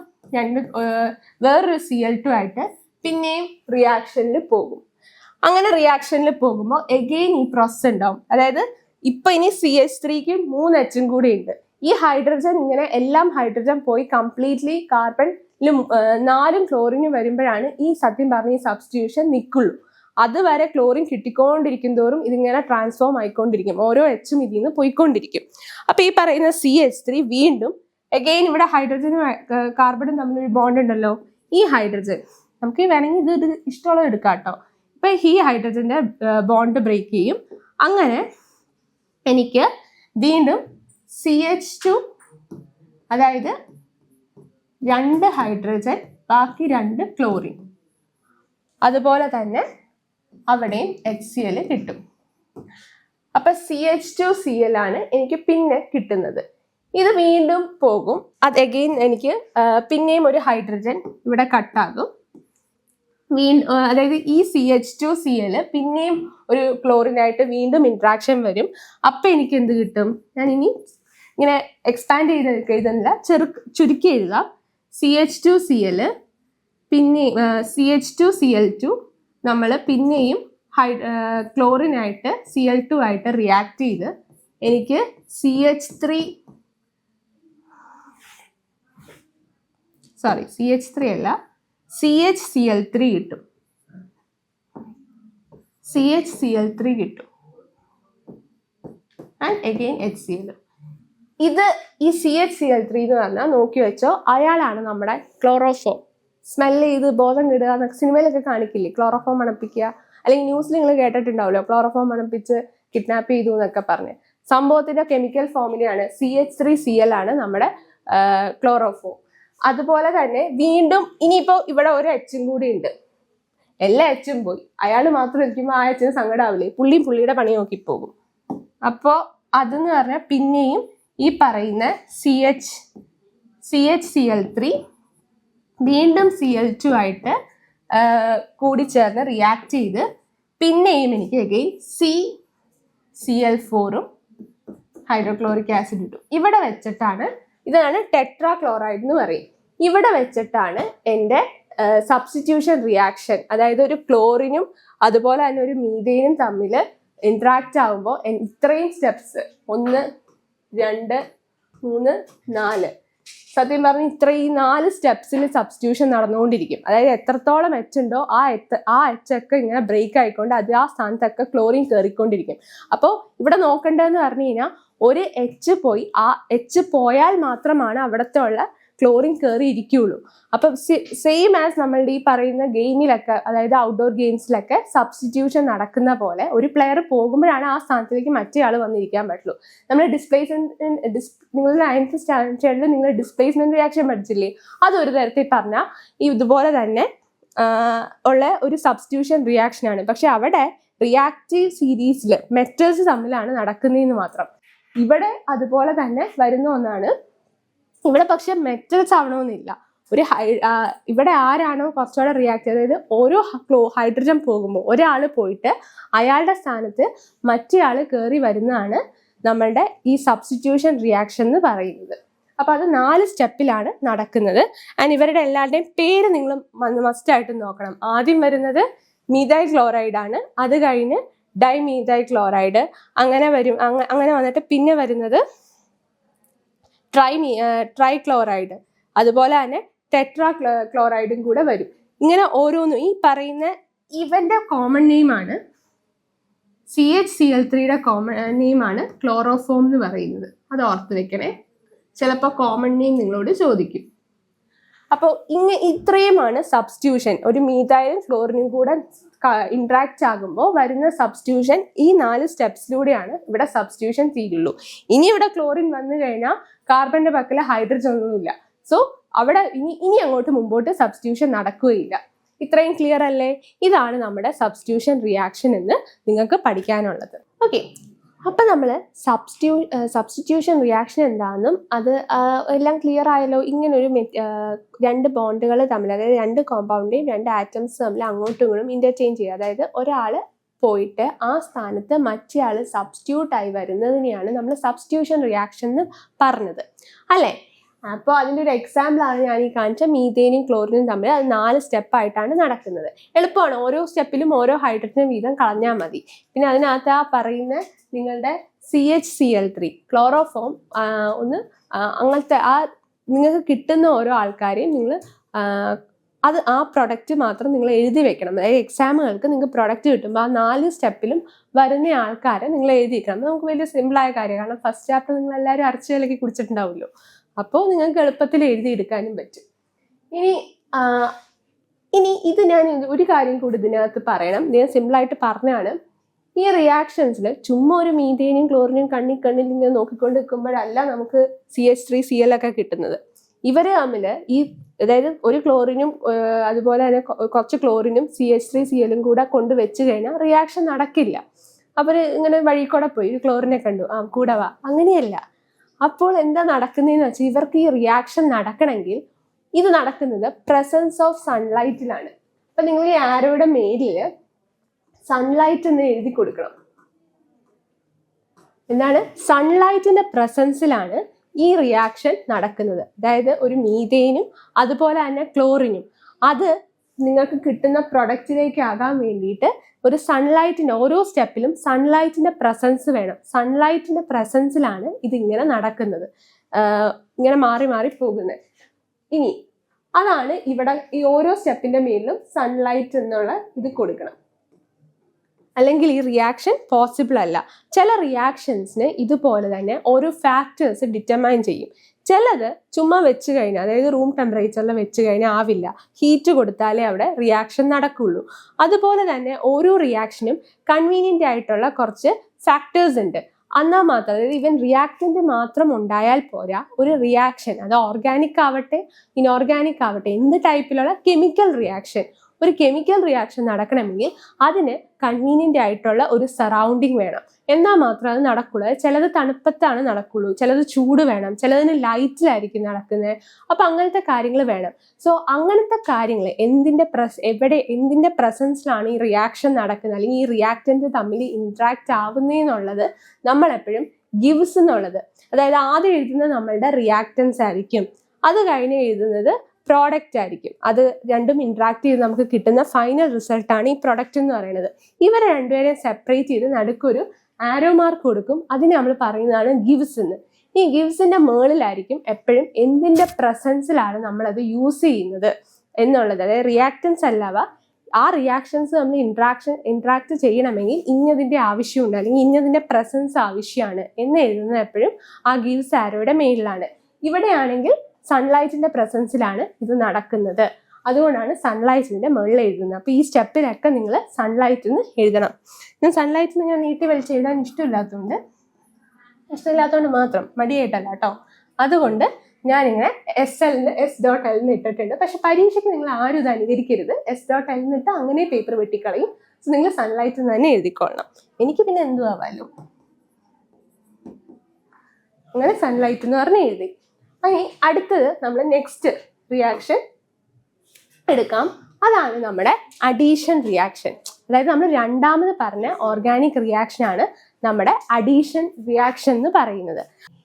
വേറൊരു Cl2 ആയിട്ട് പിന്നെയും റിയാക്ഷനിൽ പോകും. അങ്ങനെ റിയാക്ഷനിൽ പോകുമ്പോൾ എഗെയിൻ ഈ പ്രോസസ് ഉണ്ടാവും. അതായത് ഇപ്പൊ ഇനി CH3ക്ക് 3 H കൂടി ഉണ്ട്. ഈ ഹൈഡ്രജൻ ഇങ്ങനെ എല്ലാം ഹൈഡ്രജൻ പോയി കംപ്ലീറ്റ്ലി കാർബണിലും 4 ക്ലോറിനും വരുമ്പോഴാണ് ഈ സത്യം പറഞ്ഞ ഈ സബ്സ്റ്റിറ്റ്യൂഷൻ നിൽക്കുള്ളൂ. അതുവരെ ക്ലോറിൻ കിട്ടിക്കൊണ്ടിരിക്കും തോറും ഇതിങ്ങനെ ട്രാൻസ്ഫോം ആയിക്കൊണ്ടിരിക്കും. ഓരോ എച്ചും ഇതിൽ നിന്ന് പോയിക്കൊണ്ടിരിക്കും. അപ്പൊ ഈ പറയുന്ന CH3 വീണ്ടും എഗെയിൻ ഇവിടെ ഹൈഡ്രജനും കാർബണും തമ്മിലൊരു ബോണ്ട് ഉണ്ടല്ലോ. ഈ ഹൈഡ്രജൻ നമുക്ക് വേണമെങ്കിൽ ഇത് ഇഷ്ടമുള്ളത് എടുക്കാം കേട്ടോ. ഇപ്പൊ ഈ ഹൈഡ്രജന്റെ ബോണ്ട് ബ്രേക്ക് ചെയ്യും. അങ്ങനെ എനിക്ക് വീണ്ടും CH2, അതായത് 2 ഹൈഡ്രജൻ ബാക്കി 2 ക്ലോറിൻ, അതുപോലെ തന്നെ അവിടെയും HCl കിട്ടും. അപ്പൊ CH2Cl ആണ് എനിക്ക് പിന്നെ കിട്ടുന്നത്. ഇത് വീണ്ടും പോകും. അത് അഗെയിൻ എനിക്ക് പിന്നെയും ഒരു ഹൈഡ്രജൻ ഇവിടെ കട്ടാകും. അതായത് ഈ CH2Cl പിന്നെയും ഒരു ക്ലോറിനായിട്ട് വീണ്ടും ഇൻട്രാക്ഷൻ വരും. അപ്പൊ എനിക്ക് എന്ത് കിട്ടും? ഞാൻ ഇനി ഇങ്ങനെ എക്സ്പാൻഡ് ചെയ്ത് എഴുതുന്നില്ല, ചുരുക്കി എഴുതാം. CH2Cl പിന്നെ CH2Cl2 നമ്മൾ പിന്നെയും ക്ലോറിനായിട്ട് Cl2 ആയിട്ട് റിയാക്ട് ചെയ്ത് എനിക്ക് CH3 അല്ല CHCl3 കിട്ടും. CHCl3 കിട്ടും. And again HCl. ഇത് ഈ CHCl3 എന്ന് പറഞ്ഞാൽ നോക്കി വെച്ചോ, അയാളാണ് നമ്മുടെ ക്ലോറോഫോം. സ്മെല്ല് ചെയ്ത് ബോധം കിടുക എന്നൊക്കെ സിനിമയിലൊക്കെ കാണിക്കില്ലേ, ക്ലോറോഫോം മണപ്പിക്കുക. അല്ലെങ്കിൽ ന്യൂസിൽ നിങ്ങൾ കേട്ടിട്ടുണ്ടാവുമല്ലോ, ക്ലോറോഫോം മണപ്പിച്ച് കിഡ്നാപ്പ് ചെയ്തു എന്നൊക്കെ പറഞ്ഞ്. സംഭവത്തിന്റെ കെമിക്കൽ ഫോമിലാണ് CH3Cl ആണ് നമ്മുടെ ക്ലോറോഫോം. അതുപോലെ തന്നെ വീണ്ടും ഇനിയിപ്പോ ഇവിടെ ഒരു എച്ചും കൂടി ഉണ്ട്. എല്ലാ എച്ചും പോയി, അയാൾ മാത്രം ഇരിക്കുമ്പോൾ ആ എച്ചിന് സങ്കടാവില്ലേ? പുള്ളിയുടെ പണി നോക്കി പോകും. അപ്പോ അതെന്ന് പറഞ്ഞാൽ പിന്നെയും ഈ പറയുന്ന CHCl3 വീണ്ടും Cl2 ആയിട്ട് കൂടിച്ചേർന്ന് റിയാക്ട് ചെയ്ത് പിന്നെയും എനിക്ക് അഗെയിൻ CCl4ഉം ഹൈഡ്രോക്ലോറിക് ആസിഡ് കിട്ടും. ഇവിടെ വെച്ചിട്ടാണ്, ഇതാണ് ടെട്രാ ക്ലോറൈഡ് എന്ന് പറയും. ഇവിടെ വെച്ചിട്ടാണ് എൻ്റെ സബ്സ്റ്റിറ്റ്യൂഷൻ റിയാക്ഷൻ, അതായത് ഒരു ക്ലോറിനും അതുപോലെ തന്നെ ഒരു മീഥേനും തമ്മിൽ ഇന്ററാക്ട് ആകുമ്പോൾ ഇത്രയും സ്റ്റെപ്സ് 1, 2, 3, 4 സത്യം പറഞ്ഞ് ഇത്രയും 4 സ്റ്റെപ്സിൽ സബ്സ്റ്റിറ്റ്യൂഷൻ നടന്നുകൊണ്ടിരിക്കും. അതായത് എത്രത്തോളം എച്ച് ഉണ്ടോ ആ എച്ചൊക്കെ ഇങ്ങനെ ബ്രേക്ക് ആയിക്കൊണ്ട് അത് ആ സ്ഥാനത്തൊക്കെ ക്ലോറിൻ കയറിക്കൊണ്ടിരിക്കും. അപ്പോൾ ഇവിടെ നോക്കേണ്ടതെന്ന് പറഞ്ഞു കഴിഞ്ഞാൽ ഒരു എച്ച് പോയി, ആ എച്ച് പോയാൽ മാത്രമാണ് അവിടത്തെ ഉള്ള ക്ലോറിൻ കയറി ഇരിക്കുകയുള്ളൂ. അപ്പം സെയിം ആസ് നമ്മളുടെ ഈ പറയുന്ന ഗെയിമിലൊക്കെ, അതായത് ഔട്ട്ഡോർ ഗെയിംസിലൊക്കെ സബ്സ്റ്റിറ്റ്യൂഷൻ നടക്കുന്ന പോലെ ഒരു പ്ലെയർ പോകുമ്പോഴാണ് ആ സ്ഥാനത്തേക്ക് മറ്റേ ആൾ വന്നിരിക്കാൻ പറ്റുള്ളൂ. നമ്മൾ നിങ്ങൾ 9th സ്റ്റാൻഡേർഡിൽ നിങ്ങൾ ഡിസ്പ്ലേസ്മെന്റ് റിയാക്ഷൻ പഠിച്ചില്ലേ? അതൊരു തരത്തിൽ പറഞ്ഞാൽ ഇതുപോലെ തന്നെ ഉള്ള ഒരു സബ്സ്റ്റിറ്റ്യൂഷൻ റിയാക്ഷനാണ്. പക്ഷെ അവിടെ റിയാക്റ്റീവ് സീരീസിൽ മെറ്റൽസ് തമ്മിലാണ് നടക്കുന്നതെന്ന് മാത്രം. ഇവിടെ അതുപോലെ തന്നെ വരുന്ന ഒന്നാണ്. ഇവിടെ പക്ഷെ മെറ്റൽസ് ആവണമെന്നില്ല. ഇവിടെ ആരാണോ കുറച്ചുകൂടെ റിയാക്ട്, അതായത് ഓരോ ഹൈഡ്രജൻ പോകുമ്പോൾ ഒരാൾ പോയിട്ട് അയാളുടെ സ്ഥാനത്ത് മറ്റേ ആൾ കയറി വരുന്നതാണ് നമ്മളുടെ ഈ സബ്സ്റ്റിറ്റ്യൂഷൻ റിയാക്ഷൻ എന്ന് പറയുന്നത്. അപ്പൊ അത് 4 സ്റ്റെപ്പിലാണ് നടക്കുന്നത്. ആൻഡ് ഇവരുടെ എല്ലാവരുടെയും പേര് നിങ്ങൾ മസ്റ്റായിട്ട് നോക്കണം. ആദ്യം വരുന്നത് മീഥൈൽ ക്ലോറൈഡ് ആണ്, അത് കഴിഞ്ഞ് ഡൈമീഥൈൽ ക്ലോറൈഡ്, അങ്ങനെ വരും. അങ്ങനെ വന്നിട്ട് പിന്നെ വരുന്നത് ട്രൈ ക്ലോറൈഡ്, അതുപോലെ തന്നെ ടെട്രാ ക്ലോറൈഡും കൂടെ വരും. ഇങ്ങനെ ഓരോന്നും ഈ പറയുന്ന ഇവന്റെ കോമൺ നെയിമാണ് CHCl3യുടെ കോമൺ നെയിമാണ് ക്ലോറോഫോം എന്ന് പറയുന്നത്. അത് ഓർത്ത് വെക്കണേ, ചിലപ്പോൾ കോമൺ നെയിം നിങ്ങളോട് ചോദിക്കും. അപ്പോൾ ഇത്രയുമാണ് സബ്സ്റ്റിറ്റ്യൂഷൻ. ഒരു മീഥൈലും ക്ലോറിനും കൂടെ ഇന്ററാക്ട് ആകുമ്പോൾ വരുന്ന സബ്സ്റ്റിറ്റ്യൂഷൻ ഈ 4 സ്റ്റെപ്സിലൂടെയാണ് ഇവിടെ സബ്സ്റ്റിറ്റ്യൂഷൻ തീരുള്ളൂ. ഇനി ഇവിടെ ക്ലോറിൻ വന്നു കഴിഞ്ഞാൽ കാർബണിന്റെ പക്കൽ ഹൈഡ്രജൻ ഒന്നുമില്ല. സോ അവിടെ ഇനി അങ്ങോട്ട് മുമ്പോട്ട് സബ്സ്റ്റിറ്റ്യൂഷൻ നടക്കുകയില്ല. ഇത്രയും ക്ലിയർ അല്ലേ? ഇതാണ് നമ്മുടെ സബ്സ്റ്റിറ്റ്യൂഷൻ റിയാക്ഷൻ എന്ന് നിങ്ങൾക്ക് പഠിക്കാനുള്ളത്. ഓക്കെ, അപ്പൊ നമ്മൾ സബ്സ്റ്റിറ്റ്യൂഷൻ റിയാക്ഷൻ എന്താണെന്നും അത് എല്ലാം ക്ലിയർ ആയല്ലോ. ഇങ്ങനൊരു 2 ബോണ്ടുകൾ തമ്മിൽ, അതായത് 2 കോമ്പൗണ്ടിന്റെയും 2 ആറ്റംസ് തമ്മിൽ അങ്ങോട്ടും ഇങ്ങോട്ടും ഇന്റർചേഞ്ച് ചെയ്യുക. അതായത് ഒരാൾ പോയിട്ട് ആ സ്ഥാനത്ത് മറ്റേ ആൾ സബ്സ്റ്റിറ്റ്യൂട്ട് ആയി വരുന്നതിനെയാണ് നമ്മൾ സബ്സ്റ്റിറ്റ്യൂഷൻ റിയാക്ഷൻ എന്ന് പറഞ്ഞത് അല്ലേ? അപ്പോൾ അതിൻ്റെ ഒരു എക്സാമ്പിളാണ് ഞാൻ ഈ കാണിച്ച മീഥേനും ക്ലോറിനും തമ്മിൽ. അത് 4 സ്റ്റെപ്പായിട്ടാണ് നടക്കുന്നത്. എളുപ്പമാണ്, ഓരോ സ്റ്റെപ്പിലും ഓരോ ഹൈഡ്രജൻ വീതം കളഞ്ഞാൽ മതി. പിന്നെ അതിനകത്ത് ആ പറയുന്ന നിങ്ങളുടെ CHCl3 ക്ലോറോഫോം ഒന്ന് അങ്ങനത്തെ ആ നിങ്ങൾക്ക് കിട്ടുന്ന ഓരോ ആൾക്കാരെയും നിങ്ങൾ അത് ആ പ്രൊഡക്റ്റ് മാത്രം നിങ്ങൾ എഴുതി വെക്കണം. അതായത് എക്സാമുകൾക്ക് നിങ്ങൾക്ക് പ്രൊഡക്റ്റ് കിട്ടുമ്പോൾ ആ 4 സ്റ്റെപ്പിലും വരുന്ന ആൾക്കാരെ നിങ്ങൾ എഴുതി വെക്കണം. നമുക്ക് വലിയ സിമ്പിളായ കാര്യം, കാരണം ഫസ്റ്റ് ചാപ്റ്റർ നിങ്ങൾ എല്ലാവരും അരച്ചു വിലക്കി കുടിച്ചിട്ടുണ്ടാവുമല്ലോ. അപ്പോൾ നിങ്ങൾക്ക് എളുപ്പത്തിൽ എഴുതിയെടുക്കാനും പറ്റും. ഇനി ഇത് ഞാൻ ഒരു കാര്യം കൂടി ഇതിനകത്ത് പറയണം. ഞാൻ സിമ്പിളായിട്ട് പറഞ്ഞാണ്, ഈ റിയാക്ഷൻസിൽ ചുമ്മാ ഒരു മീഥേനും ക്ലോറിനും കണ്ണിൽ ഇങ്ങനെ നോക്കിക്കൊണ്ട് നിൽക്കുമ്പോഴല്ല നമുക്ക് CH3Cl ഒക്കെ കിട്ടുന്നത്. ഇവർ തമ്മിൽ അതായത് ഒരു ക്ലോറിനും അതുപോലെ തന്നെ കുറച്ച് ക്ലോറിനും CH3Cl കൂടെ കൊണ്ട് വെച്ച് കഴിഞ്ഞാൽ റിയാക്ഷൻ നടക്കില്ല. അവർ ഇങ്ങനെ വഴി കൂടെ പോയി ഒരു ക്ലോറിനെ കണ്ടു, കൂടെ വാ, അങ്ങനെയല്ല. അപ്പോൾ എന്താ നടക്കുന്നതെന്ന് വെച്ചാൽ ഇവർക്ക് ഈ റിയാക്ഷൻ നടക്കണമെങ്കിൽ ഇത് നടക്കുന്നത് പ്രസൻസ് ഓഫ് സൺലൈറ്റിലാണ്. അപ്പൊ നിങ്ങൾ ഈ ആരോയുടെ മേലിൽ സൺലൈറ്റ് എന്ന് എഴുതി കൊടുക്കണം. എന്താണ്? സൺലൈറ്റിന്റെ പ്രസൻസിലാണ് ഈ റിയാക്ഷൻ നടക്കുന്നത്. അതായത് ഒരു മീഥേനും അതുപോലെ തന്നെ ക്ലോറിനും അത് നിങ്ങൾക്ക് കിട്ടുന്ന പ്രൊഡക്റ്റിലേക്ക് ആകാൻ വേണ്ടിയിട്ട് ഒരു സൺലൈറ്റിന്റെ ഓരോ സ്റ്റെപ്പിലും സൺലൈറ്റിന്റെ പ്രസൻസ് വേണം. സൺലൈറ്റിന്റെ പ്രസൻസിലാണ് ഇതിങ്ങനെ നടക്കുന്നത്, ഇങ്ങനെ മാറി മാറി പോകുന്നത്. ഇനി അതാണ് ഇവിടെ ഈ ഓരോ സ്റ്റെപ്പിന്റെ മേലിലും സൺലൈറ്റ് എന്നുള്ള ഇത് കൊടുക്കണം, അല്ലെങ്കിൽ ഈ റിയാക്ഷൻ പോസിബിൾ അല്ല. ചില റിയാക്ഷൻസിന് ഇതുപോലെ തന്നെ ഓരോ ഫാക്ടേഴ്സ് ഡിറ്റർമൈൻ ചെയ്യും. ചിലത് ചുമ്മാ വെച്ച് കഴിഞ്ഞാൽ, അതായത് റൂം ടെമ്പറേച്ചറിൽ വെച്ച് കഴിഞ്ഞാൽ ആവില്ല, ഹീറ്റ് കൊടുത്താലേ അവിടെ റിയാക്ഷൻ നടക്കുള്ളൂ. അതുപോലെ തന്നെ ഓരോ റിയാക്ഷനും കൺവീനിയൻ്റ് ആയിട്ടുള്ള കുറച്ച് ഫാക്ടേഴ്സ് ഉണ്ട്. എന്നാൽ മാത്രം, അതായത് ഈവൻ റിയാക്റ്റൻ്റ് മാത്രം ഉണ്ടായാൽ പോരാ, ഒരു റിയാക്ഷൻ അത് ഓർഗാനിക് ആവട്ടെ ഇനോർഗാനിക് ആവട്ടെ എന്ത് ടൈപ്പിലുള്ള കെമിക്കൽ റിയാക്ഷൻ, ഒരു കെമിക്കൽ റിയാക്ഷൻ നടക്കണമെങ്കിൽ അതിന് കൺവീനിയൻ്റ് ആയിട്ടുള്ള ഒരു സറൗണ്ടിങ് വേണം. എന്നാൽ മാത്രം അത് നടക്കുള്ളൂ. ചിലത് തണുപ്പത്താണ് നടക്കുള്ളൂ, ചിലത് ചൂട് വേണം, ചിലതിന് ലൈറ്റിലായിരിക്കും നടക്കുന്നത്. അപ്പം അങ്ങനത്തെ കാര്യങ്ങൾ വേണം. സോ അങ്ങനത്തെ കാര്യങ്ങൾ എന്തിൻ്റെ പ്രസൻസിലാണ് ഈ റിയാക്ഷൻ നടക്കുന്നത്, അല്ലെങ്കിൽ ഈ റിയാക്റ്റൻ്റ് തമ്മിൽ ഇൻട്രാക്ട് ആവുന്നതെന്നുള്ളത് നമ്മളെപ്പോഴും ഗിവ്സ് എന്നുള്ളത്, അതായത് ആദ്യം എഴുതുന്നത് നമ്മളുടെ റിയാക്റ്റൻസ് ആയിരിക്കും, അത് കഴിഞ്ഞ് എഴുതുന്നത് പ്രോഡക്റ്റ് ആയിരിക്കും. അത് രണ്ടും ഇൻട്രാക്ട് ചെയ്ത് നമുക്ക് കിട്ടുന്ന ഫൈനൽ റിസൾട്ടാണ് ഈ പ്രൊഡക്റ്റ് എന്ന് പറയുന്നത്. ഇവരെ രണ്ടുപേരെയും സെപ്പറേറ്റ് ചെയ്ത് നടുക്കൊരു ആരോ മാർക്ക് കൊടുക്കും. അതിന് നമ്മൾ പറയുന്നതാണ് ഗിവ്സ് എന്ന്. ഈ ഗിവ്സിന്റെ മേളിലായിരിക്കും എപ്പോഴും എന്തിന്റെ പ്രസൻസിലാണ് നമ്മളത് യൂസ് ചെയ്യുന്നത് എന്നുള്ളത്. അതായത് റിയാക്റ്റൻസ് അല്ലാതെ ആ റിയാക്ഷൻസ് നമ്മൾ ഇൻട്രാക്ട് ചെയ്യണമെങ്കിൽ ഇന്നതിന്റെ ആവശ്യമുണ്ട്, അല്ലെങ്കിൽ ഇന്നതിന്റെ പ്രസൻസ് ആവശ്യമാണ് എന്ന് എഴുതുന്നത് എപ്പോഴും ആ ഗിവ്സ് ആരോയുടെ മേളിലാണ്. ഇവിടെയാണെങ്കിൽ സൺലൈറ്റിന്റെ പ്രസൻസിലാണ് ഇത് നടക്കുന്നത്. അതുകൊണ്ടാണ് സൺലൈറ്റിന്റെ മുകളിൽ എഴുതുന്നത്. അപ്പോൾ ഈ സ്റ്റെപ്പിലൊക്കെ നിങ്ങൾ സൺലൈറ്റ് എന്ന് എഴുതണം. ഞാൻ സൺലൈറ്റ് ഞാൻ നീട്ടി വലിച്ച് എഴുതാൻ ഇഷ്ടമില്ലാത്തതുകൊണ്ട് മാത്രം, മടിയായിട്ടല്ല കേട്ടോ. അതുകൊണ്ട് ഞാനിങ്ങനെ S.L ഇട്ടിട്ടുണ്ട്. പക്ഷെ പരീക്ഷയ്ക്ക് നിങ്ങൾ ആരും ഇത് അനുകരിക്കരുത്. S.L ഇട്ട് അങ്ങനെ പേപ്പർ വെട്ടിക്കളയും. സോ നിങ്ങൾ സൺലൈറ്റ് തന്നെ എഴുതിക്കൊള്ളണം. എനിക്ക് പിന്നെ എന്തു ആവാലോ, അങ്ങനെ സൺലൈറ്റ് എന്ന് പറഞ്ഞ് എഴുതി. ഇനി അടുത്തത് നമ്മൾ നെക്സ്റ്റ് റിയാക്ഷൻ എടുക്കാം. അതാണ് നമ്മുടെ അഡീഷൻ റിയാക്ഷൻ. അതായത് നമ്മൾ രണ്ടാമത് പറഞ്ഞ ഓർഗാനിക് റിയാക്ഷനാണ് നമ്മുടെ അഡീഷൻ റിയാക്ഷൻ എന്ന് പറയുന്നത്.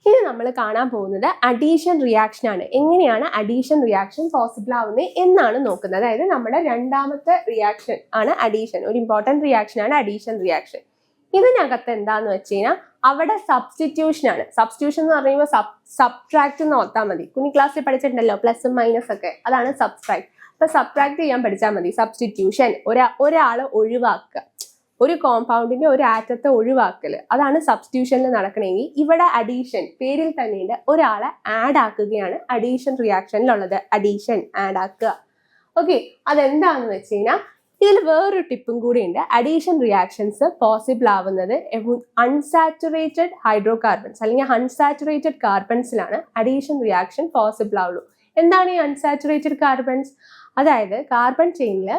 ഇനി നമ്മൾ കാണാൻ പോകുന്നത് അഡീഷൻ റിയാക്ഷൻ ആണ്. എങ്ങനെയാണ് അഡീഷൻ റിയാക്ഷൻ പോസിബിൾ ആവുന്നത് എന്നാണ് നോക്കുന്നത്. അതായത് നമ്മുടെ രണ്ടാമത്തെ റിയാക്ഷൻ ആണ് അഡീഷൻ. ഒരു ഇമ്പോർട്ടൻറ്റ് റിയാക്ഷൻ ആണ് അഡീഷൻ റിയാക്ഷൻ. ഇതിനകത്ത് എന്താന്ന് വെച്ച് കഴിഞ്ഞാൽ അവിടെ സബ്സ്റ്റിറ്റ്യൂഷൻ ആണ്. സബ്സ്റ്റിറ്റ്യൂഷൻ എന്ന് പറയുമ്പോൾ സബ്ട്രാക്ട് എന്ന് ഓർത്താൽ മതി. കുഞ്ഞി ക്ലാസ്സിൽ പഠിച്ചിട്ടുണ്ടല്ലോ പ്ലസും മൈനസ് ഒക്കെ, അതാണ് സബ്ട്രാക്ട്. അപ്പൊ സബ്ട്രാക്ട് ചെയ്യാൻ പഠിച്ചാൽ മതി. സബ്സ്റ്റിറ്റ്യൂഷൻ ഒരാളെ ഒഴിവാക്കുക, ഒരു കോമ്പൗണ്ടിന്റെ ഒരു ആറ്റത്തെ ഒഴിവാക്കൽ, അതാണ് സബ്സ്റ്റിറ്റ്യൂഷനിൽ നടക്കണമെങ്കിൽ. ഇവിടെ അഡീഷൻ പേരിൽ തന്നെയുണ്ട്, ഒരാളെ ആഡ് ആക്കുകയാണ് അഡീഷൻ റിയാക്ഷനിലുള്ളത്. അഡീഷൻ ആഡ് ആക്കുക. ഓക്കെ, അതെന്താണെന്ന് വെച്ച് കഴിഞ്ഞാൽ ഇതിൽ വേറൊരു ടിപ്പും കൂടി ഉണ്ട്. അഡീഷൻ റിയാക്ഷൻസ് പോസിബിൾ ആവുന്നത് അൺസാച്ചുറേറ്റഡ് ഹൈഡ്രോ കാർബൺസ് അല്ലെങ്കിൽ അൺസാച്ചുറേറ്റഡ് കാർബൺസിലാണ് അഡീഷൻ റിയാക്ഷൻ പോസിബിൾ ആവുള്ളൂ. എന്താണ് ഈ അൺസാച്ചുറേറ്റഡ് കാർബൺസ്? അതായത് കാർബൺ ചെയിനിൽ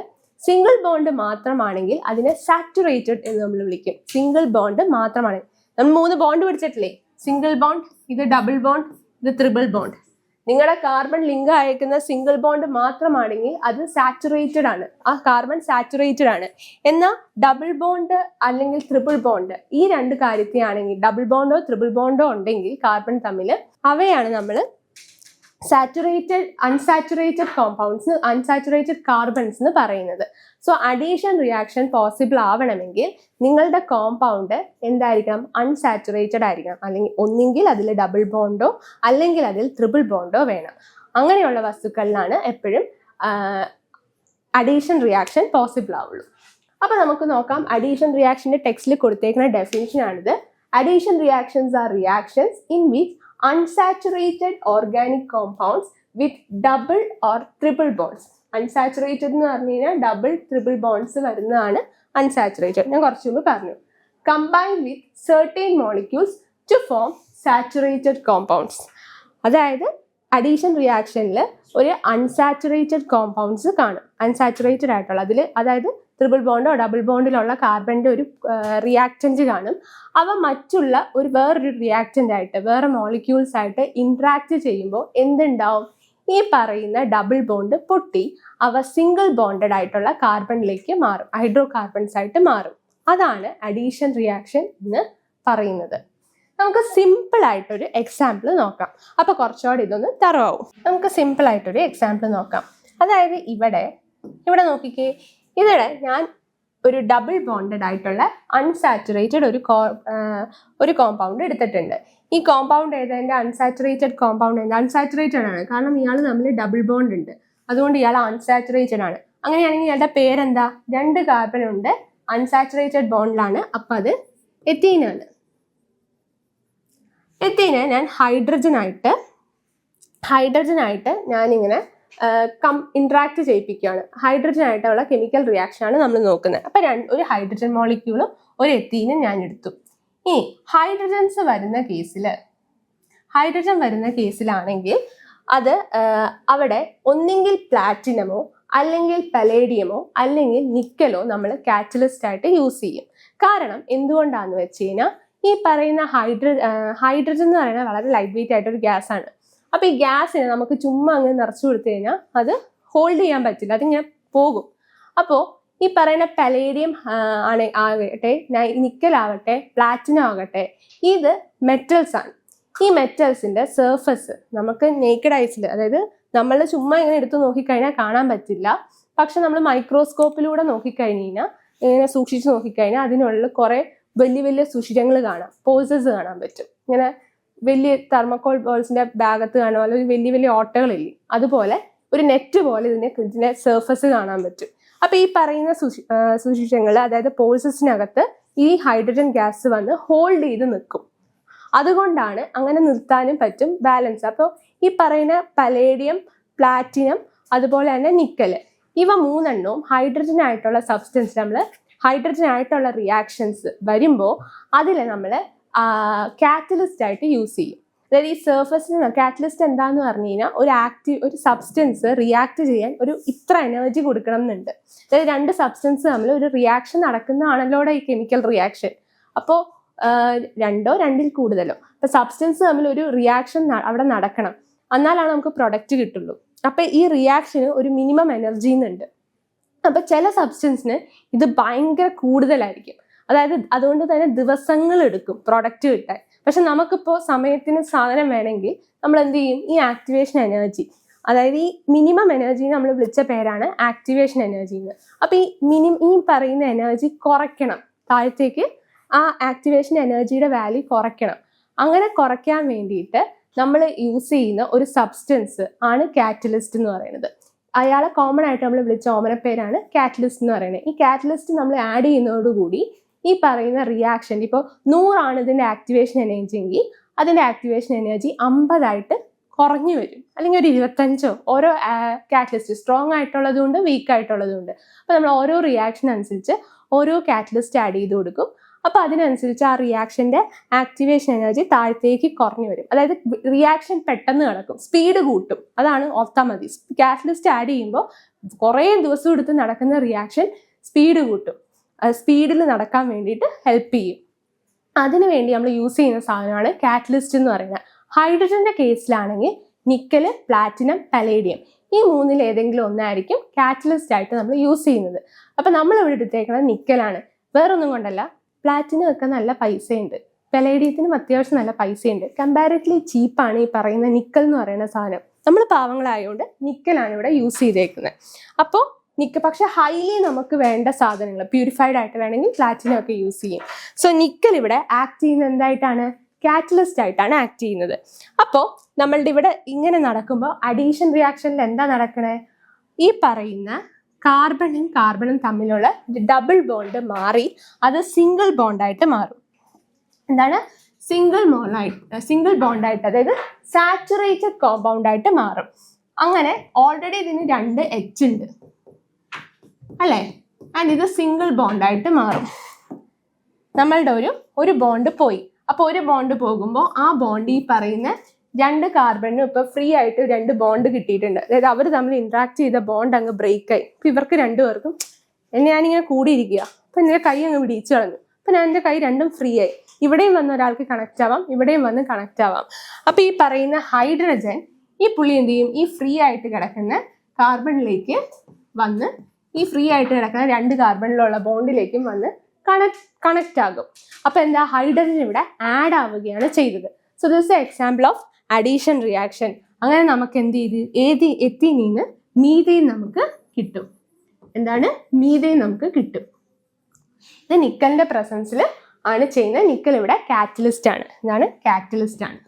സിംഗിൾ ബോണ്ട് മാത്രമാണെങ്കിൽ അതിനെ സാച്ചുറേറ്റഡ് എന്ന് നമ്മൾ വിളിക്കും. സിംഗിൾ ബോണ്ട് മാത്രമാണ്. നമ്മൾ 3 ബോണ്ട് പഠിച്ചിട്ടില്ലേ? സിംഗിൾ ബോണ്ട്, ഇത് ഡബിൾ ബോണ്ട്, ഇത് ട്രിപ്പിൾ ബോണ്ട്. നിങ്ങളുടെ കാർബൺ ലിങ്ക് അയക്കുന്ന സിംഗിൾ ബോണ്ട് മാത്രമാണെങ്കിൽ അത് സാച്ചുറേറ്റഡ് ആണ്, ആ കാർബൺ സാച്ചുറേറ്റഡ് ആണ്. എന്നാൽ ഡബിൾ ബോണ്ട് അല്ലെങ്കിൽ ട്രിപ്പിൾ ബോണ്ട്, ഈ രണ്ട് കാര്യത്തെയാണെങ്കിൽ ഡബിൾ ബോണ്ടോ ട്രിപ്പിൾ ബോണ്ടോ ഉണ്ടെങ്കിൽ കാർബൺ തമ്മിൽ, അവയാണ് നമ്മൾ അൺസാച്ചുറേറ്റഡ് കോമ്പൗണ്ട്സ്, അൺസാച്ചുറേറ്റഡ് കാർബൺസ് എന്ന് പറയുന്നത്. സോ അഡീഷൻ റിയാക്ഷൻ പോസിബിൾ ആവണമെങ്കിൽ നിങ്ങളുടെ കോമ്പൗണ്ട് എന്തായിരിക്കണം? അൺസാച്ചുറേറ്റഡ് ആയിരിക്കണം. അല്ലെങ്കിൽ ഒന്നെങ്കിൽ അതിൽ ഡബിൾ ബോണ്ടോ അല്ലെങ്കിൽ അതിൽ ട്രിപ്പിൾ ബോണ്ടോ വേണം. അങ്ങനെയുള്ള വസ്തുക്കളിലാണ് എപ്പോഴും അഡീഷൻ റിയാക്ഷൻ പോസിബിൾ ആവുള്ളൂ. അപ്പൊ നമുക്ക് നോക്കാം, അഡീഷൻ റിയാക്ഷന്റെ ടെക്സ്റ്റിൽ കൊടുത്തേക്കുന്ന ഡെഫിനിഷൻ ആണിത്. Addition reactions are reactions in which unsaturated organic compounds with double or triple bonds. Unsaturated എന്ന് പറഞ്ഞു കഴിഞ്ഞാൽ ഡബിൾ ട്രിപ്പിൾ ബോണ്ട്സ് വരുന്നതാണ് അൺസാച്ചുറേറ്റഡ്. ഞാൻ കുറച്ചു മുമ്പ് പറഞ്ഞു. Combine with certain molecules to form saturated compounds. അതായത് അഡീഷൻ റിയാക്ഷനിൽ ഒരു അൺസാച്ചുറേറ്റഡ് കോമ്പൗണ്ട്സ് കാണും. അൺസാച്ചുറേറ്റഡ് ആയിട്ടുള്ള അതിൽ, അതായത് ട്രിപ്പിൾ ബോണ്ടോ ഡബിൾ ബോണ്ടിലുള്ള കാർബണിന്റെ ഒരു റിയാക്റ്റന്റ് കാണും. അവ മറ്റുള്ള വേറൊരു റിയാക്റ്റന്റ് ആയിട്ട്, വേറെ മോളിക്യൂൾസ് ആയിട്ട് ഇന്ററാക്ട് ചെയ്യുമ്പോൾ എന്തുണ്ടാവും? ഈ പറയുന്ന ഡബിൾ ബോണ്ട് പൊട്ടി അവ സിംഗിൾ ബോണ്ടഡ് ആയിട്ടുള്ള കാർബണിലേക്ക് മാറും, ഹൈഡ്രോ കാർബൺസ് ആയിട്ട് മാറും. അതാണ് അഡീഷൻ റിയാക്ഷൻ എന്ന് പറയുന്നത്. നമുക്ക് സിമ്പിൾ ആയിട്ടൊരു എക്സാമ്പിൾ നോക്കാം. അപ്പൊ കുറച്ചുകൂടി ഇതൊന്ന് തറവാവും. നമുക്ക് സിമ്പിൾ ആയിട്ടൊരു എക്സാമ്പിൾ നോക്കാം. അതായത് ഇവിടെ നോക്കിക്കേ, ഇതിടെ ഞാൻ ഒരു ഡബിൾ ബോണ്ടഡ് ആയിട്ടുള്ള അൺസാച്ചുറേറ്റഡ് ഒരു കോമ്പൗണ്ട് എടുത്തിട്ടുണ്ട്. ഈ കോമ്പൗണ്ട് ഏതെൻ്റെ അൺസാച്ചുറേറ്റഡ് കോമ്പൗണ്ട് അൺസാച്ചുറേറ്റഡ് ആണ്, കാരണം ഇയാൾ തമ്മിൽ ഡബിൾ ബോണ്ട് ഉണ്ട്, അതുകൊണ്ട് ഇയാൾ അൺസാച്ചുറേറ്റഡ് ആണ്. അങ്ങനെയാണെങ്കിൽ ഇയാളുടെ പേരെന്താ? 2 കാർബൺ ഉണ്ട്, അൺസാച്ചുറേറ്റഡ് ബോണ്ടിലാണ്. അപ്പം അത് എത്തീനാണ്. എത്തീനെ ഞാൻ ഹൈഡ്രജനായിട്ട് ഞാനിങ്ങനെ ഇന്ററാക്ട് ചെയ്യിപ്പിക്കുകയാണ്. ഹൈഡ്രജൻ ആയിട്ടുള്ള കെമിക്കൽ റിയാക്ഷൻ ആണ് നമ്മൾ നോക്കുന്നത്. അപ്പം ഒരു ഹൈഡ്രജൻ മോളിക്യൂളും ഒരു എത്തീനും ഞാൻ എടുത്തു. ഇനി ഹൈഡ്രജൻ വരുന്ന കേസിലാണെങ്കിൽ അത് അവിടെ ഒന്നെങ്കിൽ പ്ലാറ്റിനമോ അല്ലെങ്കിൽ പലേഡിയമോ അല്ലെങ്കിൽ നിക്കലോ നമ്മൾ കാറ്റലിസ്റ്റ് ആയിട്ട് യൂസ് ചെയ്യും. കാരണം എന്തുകൊണ്ടാന്ന് വെച്ച് കഴിഞ്ഞാൽ ഈ പറയുന്ന ഹൈഡ്രജൻ എന്ന് പറയുന്നത് വളരെ ലൈറ്റ് വെയിറ്റ് ആയിട്ടൊരു ഗ്യാസ് ആണ്. അപ്പൊ ഈ ഗ്യാസിനെ നമുക്ക് ചുമ്മാ അങ്ങ് നിറച്ചു കൊടുത്തു കഴിഞ്ഞാൽ അത് ഹോൾഡ് ചെയ്യാൻ പറ്റില്ല, അതിങ്ങനെ പോകും. അപ്പോൾ ഈ പറയുന്ന പലേഡിയം ആകട്ടെ, നിക്കലാവട്ടെ, പ്ലാറ്റിനം ആകട്ടെ, ഇത് മെറ്റൽസ് ആണ്. ഈ മെറ്റൽസിന്റെ സർഫസ് നമുക്ക് നേക്കഡ് ഐസിൽ, അതായത് നമ്മൾ ചുമ്മാ ഇങ്ങനെ എടുത്ത് നോക്കിക്കഴിഞ്ഞാൽ കാണാൻ പറ്റില്ല. പക്ഷെ നമ്മൾ മൈക്രോസ്കോപ്പിലൂടെ നോക്കിക്കഴിഞ്ഞ് കഴിഞ്ഞാൽ, ഇങ്ങനെ സൂക്ഷിച്ച് നോക്കിക്കഴിഞ്ഞാൽ അതിനുള്ളിൽ കുറെ വലിയ സുഷിരങ്ങൾ കാണാം, പോഴ്സസ് കാണാൻ പറ്റും. ഇങ്ങനെ വലിയ തെർമോക്കോൾ ബോൾസിന്റെ ഭാഗത്ത് കാണും, അല്ലെങ്കിൽ വലിയ ഓട്ടകളില്ലേ, അതുപോലെ ഒരു നെറ്റ് പോലെ ഇതിന്റെ സർഫസ് കാണാൻ പറ്റും. അപ്പൊ ഈ പറയുന്ന സുഷിരങ്ങൾ, അതായത് പോഴ്സസിനകത്ത് ഈ ഹൈഡ്രജൻ ഗ്യാസ് വന്ന് ഹോൾഡ് ചെയ്ത് നിൽക്കും. അതുകൊണ്ടാണ് അങ്ങനെ നിർത്താനും പറ്റും, ബാലൻസ്. അപ്പോൾ ഈ പറയുന്ന പലേഡിയം, പ്ലാറ്റിനം, അതുപോലെ തന്നെ നിക്കല്, ഇവ 3 ഹൈഡ്രജൻ ആയിട്ടുള്ള സബ്സ്റ്റൻസ്, ഹൈഡ്രജൻ ആയിട്ടുള്ള റിയാക്ഷൻസ് വരുമ്പോൾ അതിൽ നമ്മൾ കാറ്റലിസ്റ്റ് ആയിട്ട് യൂസ് ചെയ്യും. അതായത് ഈ സർഫസിന് കാറ്റലിസ്റ്റ് എന്താന്ന് പറഞ്ഞു കഴിഞ്ഞാൽ ഒരു സബ്സ്റ്റൻസ് റിയാക്ട് ചെയ്യാൻ ഇത്ര എനർജി കൊടുക്കണം എന്നുണ്ട്. അതായത് 2 സബ്സ്റ്റൻസ് തമ്മിൽ ഒരു റിയാക്ഷൻ നടക്കുന്നതാണല്ലോ ഈ കെമിക്കൽ റിയാക്ഷൻ. അപ്പോൾ 2 2ൽ കൂടുതലോ അപ്പൊ സബ്സ്റ്റൻസ് തമ്മിൽ ഒരു റിയാക്ഷൻ അവിടെ നടക്കണം, എന്നാലാണ് നമുക്ക് പ്രൊഡക്റ്റ് കിട്ടുള്ളൂ. അപ്പൊ ഈ റിയാക്ഷന് ഒരു മിനിമം എനർജി എന്നുണ്ട്. അപ്പൊ ചില സബ്സ്റ്റൻസിന് ഇത് ഭയങ്കര കൂടുതലായിരിക്കും, അതായത് അതുകൊണ്ട് തന്നെ ദിവസങ്ങൾ എടുക്കും പ്രൊഡക്റ്റ് കിട്ടാൻ. പക്ഷെ നമുക്കിപ്പോൾ സമയത്തിന് സാധനം വേണമെങ്കിൽ നമ്മൾ എന്ത് ചെയ്യും? ഈ ആക്ടിവേഷൻ എനർജി, അതായത് ഈ മിനിമം എനർജി നമ്മൾ വിളിച്ച പേരാണ് ആക്ടിവേഷൻ എനർജി എന്ന്. അപ്പൊ ഈ പറയുന്ന എനർജി കുറയ്ക്കണം, താഴത്തേക്ക് ആ ആക്ടിവേഷൻ എനർജിയുടെ വാല്യൂ കുറയ്ക്കണം. അങ്ങനെ കുറയ്ക്കാൻ വേണ്ടിയിട്ട് നമ്മൾ യൂസ് ചെയ്യുന്ന ഒരു സബ്സ്റ്റൻസ് ആണ് കാറ്റലിസ്റ്റ് എന്ന് പറയുന്നത്. അയാളെ കോമൺ ആയിട്ട് നമ്മൾ വിളിച്ച ഓമനപ്പേരാണ് കാറ്റലിസ്റ്റ് എന്ന് പറയുന്നത്. ഈ കാറ്റലിസ്റ്റ് നമ്മൾ ആഡ് ചെയ്യുന്നതോടുകൂടി ഈ പറയുന്ന റിയാക്ഷൻ, ഇപ്പോൾ 100 ഇതിന്റെ ആക്ടിവേഷൻ എനർജി എങ്കിൽ അതിന്റെ ആക്ടിവേഷൻ എനർജി 50 കുറഞ്ഞു വരും, അല്ലെങ്കിൽ ഒരു 25. ഓരോ കാറ്റലിസ്റ്റ് സ്ട്രോങ് ആയിട്ടുള്ളതുകൊണ്ട് വീക്ക് ആയിട്ടുള്ളതുകൊണ്ട്. അപ്പോൾ നമ്മൾ ഓരോ റിയാക്ഷൻ അനുസരിച്ച് ഓരോ കാറ്റലിസ്റ്റ് ആഡ് ചെയ്ത് കൊടുക്കും. അപ്പോൾ അതിനനുസരിച്ച് ആ റിയാക്ഷന്റെ ആക്ടിവേഷൻ എനർജി താഴത്തേക്ക് കുറഞ്ഞു വരും. അതായത് റിയാക്ഷൻ പെട്ടെന്ന് നടക്കും, സ്പീഡ് കൂട്ടും. അതാണ് ഓർത്താൽ മതി. കാറ്റലിസ്റ്റ് ആഡ് ചെയ്യുമ്പോൾ കുറേ ദിവസം എടുത്ത് നടക്കുന്ന റിയാക്ഷൻ സ്പീഡ് കൂട്ടും, സ്പീഡിൽ നടക്കാൻ വേണ്ടിയിട്ട് ഹെൽപ്പ് ചെയ്യും. അതിനു വേണ്ടി നമ്മൾ യൂസ് ചെയ്യുന്ന സാധനമാണ് കാറ്റലിസ്റ്റ് എന്ന് പറയുന്നത്. ഹൈഡ്രജന്റെ കേസിലാണെങ്കിൽ നിക്കല്, പ്ലാറ്റിനം, പലേഡിയം, ഈ 3ൽ ഏതെങ്കിലും ഒന്നായിരിക്കും കാറ്റലിസ്റ്റ് ആയിട്ട് നമ്മൾ യൂസ് ചെയ്യുന്നത്. അപ്പൊ നമ്മൾ ഇവിടെ എടുത്തേക്കുന്നത് നിക്കലാണ്. വേറൊന്നും കൊണ്ടല്ല, പ്ലാറ്റിനം ഒക്കെ നല്ല പൈസയുണ്ട്, പലേഡിയത്തിനും അത്യാവശ്യം നല്ല പൈസയുണ്ട്. കമ്പാരിറ്റീവ്ലി ചീപ്പാണ് ഈ പറയുന്ന നിക്കൽ എന്ന് പറയുന്ന സാധനം. നമ്മൾ പാവങ്ങളായതുകൊണ്ട് നിക്കലാണ് ഇവിടെ യൂസ് ചെയ്തേക്കുന്നത്. അപ്പോൾ പക്ഷെ ഹൈലി നമുക്ക് വേണ്ട സാധനങ്ങൾ പ്യൂരിഫൈഡ് ആയിട്ട് വേണമെങ്കിൽ പ്ലാറ്റിനം ഒക്കെ യൂസ് ചെയ്യും. സോ നിക്കൽ ഇവിടെ ആക്ട് ചെയ്യുന്നത് എന്തായിട്ടാണ്? കാറ്റലിസ്റ്റ് ആയിട്ടാണ് ആക്ട് ചെയ്യുന്നത്. അപ്പോൾ നമ്മളുടെ ഇവിടെ ഇങ്ങനെ നടക്കുമ്പോൾ അഡീഷൻ റിയാക്ഷനിൽ എന്താ നടക്കണേ? ഈ പറയുന്ന കാർബണും തമ്മിലുള്ള ഡബിൾ ബോണ്ട് മാറി അത് സിംഗിൾ ബോണ്ടായിട്ട് മാറും. എന്താണ്? സിംഗിൾ ബോണ്ടായിട്ട്, അതായത് സാച്ചുറേറ്റഡ് കോമ്പൗണ്ട് ആയിട്ട് മാറും. അങ്ങനെ ഓൾറെഡി ഇതിന് 2 H ഉണ്ട് അല്ലേ? ആൻഡ് ഇത് സിംഗിൾ ബോണ്ടായിട്ട് മാറും. നമ്മളുടെ ഒരു ബോണ്ട് പോയി. അപ്പോൾ ഒരു ബോണ്ട് പോകുമ്പോൾ ആ ബോണ്ട് ഈ പറയുന്ന 2 കാർബണിനും ഇപ്പൊ ഫ്രീ ആയിട്ട് 2 ബോണ്ട് കിട്ടിയിട്ടുണ്ട്. അതായത് അവർ തമ്മിൽ ഇന്ററാക്ട് ചെയ്ത ബോണ്ട് അങ്ങ് ബ്രേക്ക് ആയി. ഇപ്പൊ ഇവർക്ക് 2 പേർക്കും ഞാനിങ്ങനെ കൂടിയിരിക്കുക, അപ്പൊ എൻ്റെ കൈ അങ്ങ് പിടിച്ചു കളഞ്ഞു. അപ്പൊ ഞാൻ എൻ്റെ കൈ രണ്ടും ഫ്രീ ആയി. ഇവിടെയും വന്ന് ഒരാൾക്ക് കണക്ട് ആവാം, ഇവിടെയും വന്ന് കണക്ട് ആവാം. അപ്പൊ ഈ പറയുന്ന ഹൈഡ്രജൻ ഈ പുള്ളി എന്ത് ചെയ്യും? ഈ ഫ്രീ ആയിട്ട് കിടക്കുന്ന കാർബണിലേക്ക് വന്ന് ഈ ഫ്രീ ആയിട്ട് കിടക്കുന്ന 2 കാർബണിലുള്ള ബോണ്ടിലേക്കും വന്ന് കണക്ട് ആകും. അപ്പൊ എന്താ? ഹൈഡ്രജൻ ഇവിടെ ആഡ് ആവുകയാണ് ചെയ്തത്. So this is example of addition reaction. അങ്ങനെ നമുക്ക് എന്ത് ചെയ്ത് എത്തീനീന്ന് മീഥെയ്ൻ നമുക്ക് കിട്ടും. എന്താണ്? മീഥെയ്ൻ നമുക്ക് കിട്ടും. ഇത് നിക്കലിന്റെ പ്രസൻസിൽ ആണ് ചെയ്യുന്നത്. നിക്കൽ ഇവിടെ കാറ്റലിസ്റ്റ് ആണ്. എന്താണ്? കാറ്റലിസ്റ്റ് ആണ്.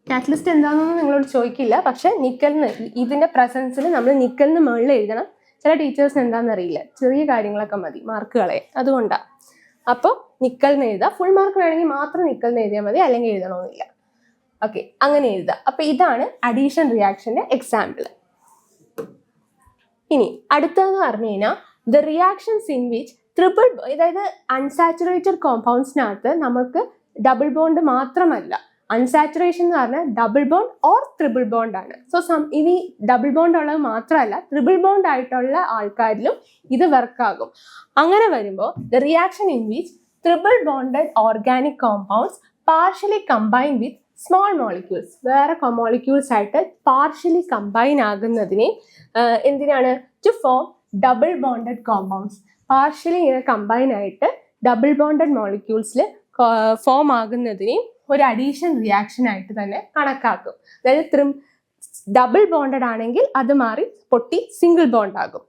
കാറ്റലിസ്റ്റ് എന്താണെന്നൊന്നും നിങ്ങളോട് ചോദിക്കില്ല. പക്ഷെ നിക്കലിന് ഇതിന്റെ പ്രസൻസിൽ നമ്മൾ നിക്കലിന് മുകളിൽ എഴുതണം. ചില ടീച്ചേഴ്സിന് എന്താണെന്ന് അറിയില്ല, ചെറിയ കാര്യങ്ങളൊക്കെ മതി മാർക്കുകളെ, അതുകൊണ്ടാണ്. അപ്പോൾ നിക്കലിന് എഴുതുക. ഫുൾ മാർക്ക് വേണമെങ്കിൽ മാത്രം നിക്കലിന് എഴുതിയാൽ മതി, അല്ലെങ്കിൽ എഴുതണമെന്നില്ല. ഓക്കെ, അങ്ങനെ എഴുതുക. അപ്പൊ ഇതാണ് അഡീഷൻ റിയാക്ഷന്റെ എക്സാമ്പിൾ. ഇനി അടുത്തതെന്ന് പറഞ്ഞു കഴിഞ്ഞാൽ the reactions in which triple, അതായത് അൺസാച്ചുറേറ്റഡ് കോമ്പൗണ്ട്സിനകത്ത് നമുക്ക് ഡബിൾ ബോണ്ട് മാത്രമല്ല, അൺസാച്ചുറേഷൻ എന്ന് പറഞ്ഞാൽ double bond or triple bond ആണ്. സോ ഇനി ഡബിൾ ബോണ്ട് ഉള്ളത് മാത്രമല്ല, ട്രിപ്പിൾ ബോണ്ട് ആയിട്ടുള്ള ആൾക്കാരിലും ഇത് വർക്കാകും. അങ്ങനെ വരുമ്പോൾ the reaction in which triple bonded organic compounds partially combine with small molecules, വേറെ മോളിക്യൂൾസ് ആയിട്ട് പാർഷ്യലി കമ്പൈൻ ആകുന്നതിനെ എന്തിനാണ്? To form double bonded compounds. Partially ഇങ്ങനെ കമ്പൈൻ ആയിട്ട് ഡബിൾ ബോണ്ടഡ് മോളിക്യൂൾസിൽ ഫോം ആകുന്നതിനെയും ഒരു അഡീഷൻ റിയാക്ഷൻ ആയിട്ട് തന്നെ കണക്കാക്കും. അതായത് ഡബിൾ ബോണ്ടഡ് ആണെങ്കിൽ അത് മാറി പൊട്ടി സിംഗിൾ ബോണ്ട് ആകും.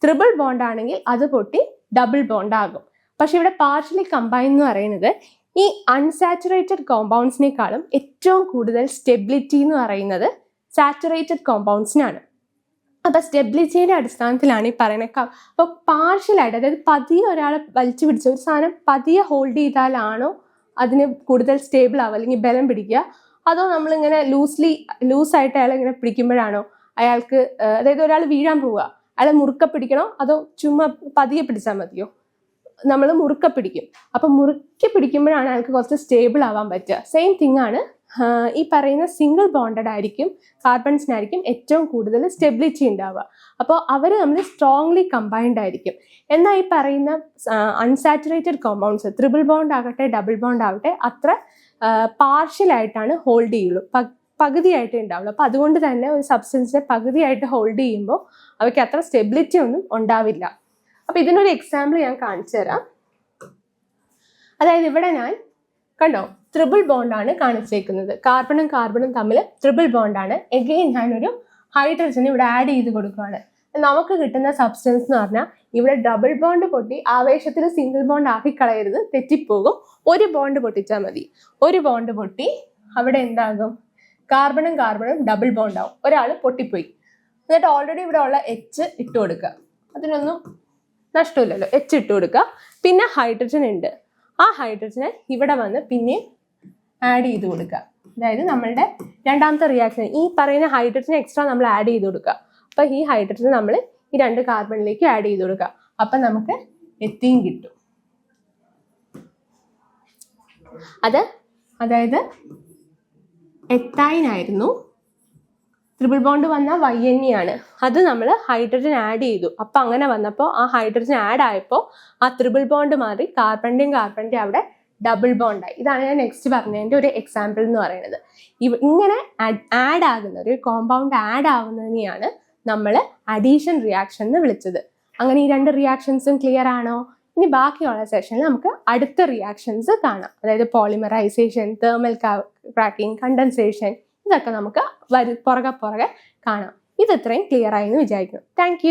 ട്രിപ്പിൾ ബോണ്ട് ആണെങ്കിൽ അത് പൊട്ടി ഡബിൾ ബോണ്ട് ആകും. പക്ഷെ ഇവിടെ പാർഷ്യലി കമ്പൈൻ എന്ന് പറയുന്നത് ഈ അൺസാച്ചുറേറ്റഡ് കോമ്പൗണ്ട്സിനേക്കാളും ഏറ്റവും കൂടുതൽ സ്റ്റെബിലിറ്റി എന്ന് പറയുന്നത് സാച്ചുറേറ്റഡ് കോമ്പൗണ്ട്സിനാണ്. അപ്പൊ സ്റ്റെബിലിറ്റിയുടെ അടിസ്ഥാനത്തിലാണ് ഈ പറയുന്നത്. അപ്പോൾ പാർഷ്യലായിട്ട്, അതായത് പതിയെ ഒരാളെ വലിച്ചു പിടിച്ച ഒരു സാധനം പതിയെ ഹോൾഡ് ചെയ്താലാണോ അതിന് കൂടുതൽ സ്റ്റേബിൾ ആവുക, അല്ലെങ്കിൽ ബലം പിടിക്കുക, അതോ നമ്മളിങ്ങനെ ലൂസായിട്ട് അയാളെ ഇങ്ങനെ പിടിക്കുമ്പോഴാണോ അയാൾക്ക്, അതായത് ഒരാൾ വീഴാൻ പോവുക, അയാളെ മുറുക്ക പിടിക്കണോ അതോ ചുമ്മാ പതിയെ പിടിച്ചാൽ മതിയോ? നമ്മൾ മുറുക്ക പിടിക്കും. അപ്പൊ മുറുക്കി പിടിക്കുമ്പോഴാണ് അയാൾക്ക് കുറച്ച് സ്റ്റേബിൾ ആവാൻ പറ്റുക. സെയിം തിങ് ആണ് ഈ പറയുന്ന സിംഗിൾ ബോണ്ടഡ് ആയിരിക്കും കാർബൺസിനായിരിക്കും ഏറ്റവും കൂടുതൽ സ്റ്റെബിലിറ്റി ഉണ്ടാവുക. അപ്പോൾ അവർ നമ്മൾ സ്ട്രോങ്ലി കമ്പൈൻഡ് ആയിരിക്കും. എന്നാൽ ഈ പറയുന്ന അൺസാച്ചുറേറ്റഡ് കോമ്പൗണ്ട്സ് ട്രിപ്പിൾ ബോണ്ട് ആകട്ടെ ഡബിൾ ബോണ്ട് ആകട്ടെ അത്ര പാർഷ്യലായിട്ടാണ് ഹോൾഡ് ചെയ്യുള്ളൂ, പകുതിയായിട്ട് ഉണ്ടാവുള്ളൂ. അപ്പോൾ അതുകൊണ്ട് തന്നെ ഒരു സബ്സ്റ്റൻസിനെ പകുതിയായിട്ട് ഹോൾഡ് ചെയ്യുമ്പോൾ അവയ്ക്ക് അത്ര സ്റ്റെബിലിറ്റി ഒന്നും ഉണ്ടാവില്ല. അപ്പോൾ ഇതിനൊരു എക്സാമ്പിൾ ഞാൻ കാണിച്ചു തരാം. അതായത് ഇവിടെ ഞാൻ കണ്ടോ ട്രിപ്പിൾ ബോണ്ടാണ് കാണിച്ചേക്കുന്നത്. കാർബണും തമ്മിൽ ട്രിപ്പിൾ ബോണ്ടാണ്. എഗെയിൻ ഞാനൊരു ഹൈഡ്രജൻ ഇവിടെ ആഡ് ചെയ്ത് കൊടുക്കുകയാണ്. നമുക്ക് കിട്ടുന്ന സബ്സ്റ്റൻസ് എന്ന് പറഞ്ഞാൽ ഇവിടെ ഡബിൾ ബോണ്ട് പൊട്ടി ആവേശത്തിൽ സിംഗിൾ ബോണ്ട് ആക്കി കളയരുത്, തെറ്റിപ്പോകും. ഒരു ബോണ്ട് പൊട്ടിച്ചാൽ മതി. ഒരു ബോണ്ട് പൊട്ടി അവിടെ എന്താകും? കാർബണും ഡബിൾ ബോണ്ട് ആവും. ഒരാൾ പൊട്ടിപ്പോയി. എന്നിട്ട് ഓൾറെഡി ഇവിടെ ഉള്ള എച്ച് ഇട്ട് കൊടുക്കുക. അതിനൊന്നും നഷ്ടമില്ലല്ലോ, എച്ച് ഇട്ട് കൊടുക്കുക. പിന്നെ ഹൈഡ്രജൻ ഉണ്ട്. ആ ഹൈഡ്രജനെ ഇവിടെ വന്ന് പിന്നെയും ആഡ് ചെയ്ത് കൊടുക്കുക. അതായത് നമ്മളുടെ രണ്ടാമത്തെ റിയാക്ഷൻ ഈ പറയുന്ന ഹൈഡ്രജൻ എക്സ്ട്രാ നമ്മൾ ആഡ് ചെയ്ത് കൊടുക്കുക. അപ്പൊ ഈ ഹൈഡ്രജൻ നമ്മൾ ഈ 2 കാർബണിലേക്ക് ആഡ് ചെയ്ത് കൊടുക്കുക. അപ്പൊ നമുക്ക് എത്തീൻ കിട്ടും. അതായത് എത്തൈൻ ആയിരുന്നു. ട്രിപ്പിൾ ബോണ്ട് വന്ന YNE ആണ്. അത് നമ്മൾ ഹൈഡ്രജൻ ആഡ് ചെയ്തു. അപ്പൊ അങ്ങനെ വന്നപ്പോൾ ആ ഹൈഡ്രജൻ ആഡ് ആയപ്പോൾ ആ ട്രിപ്പിൾ ബോണ്ട് മാറി കാർബണിന്റെയും അവിടെ ഡബിൾ ബോണ്ടായി. ഇതാണ് ഞാൻ നെക്സ്റ്റ് പറഞ്ഞതിന്റെ ഒരു എക്സാമ്പിൾ എന്ന് പറയുന്നത്. ഇങ്ങനെ ആഡ് ആകുന്ന ഒരു കോമ്പൗണ്ട് ആഡ് ആവുന്നതിനെയാണ് നമ്മൾ അഡീഷൻ റിയാക്ഷൻ എന്ന് വിളിച്ചത്. അങ്ങനെ ഈ 2 റിയാക്ഷൻസും ക്ലിയർ ആണോ? ഇനി ബാക്കിയുള്ള സെഷനിൽ നമുക്ക് അടുത്ത റിയാക്ഷൻസ് കാണാം. അതായത് പോളിമറൈസേഷൻ, തെർമൽ ക്രാക്കിംഗ്, കണ്ടൻസേഷൻ, ഇതൊക്കെ നമുക്ക് പുറകെ കാണാം. ഇത്രയും ക്ലിയർ ആയി എന്ന് വിചാരിക്കുന്നു. താങ്ക്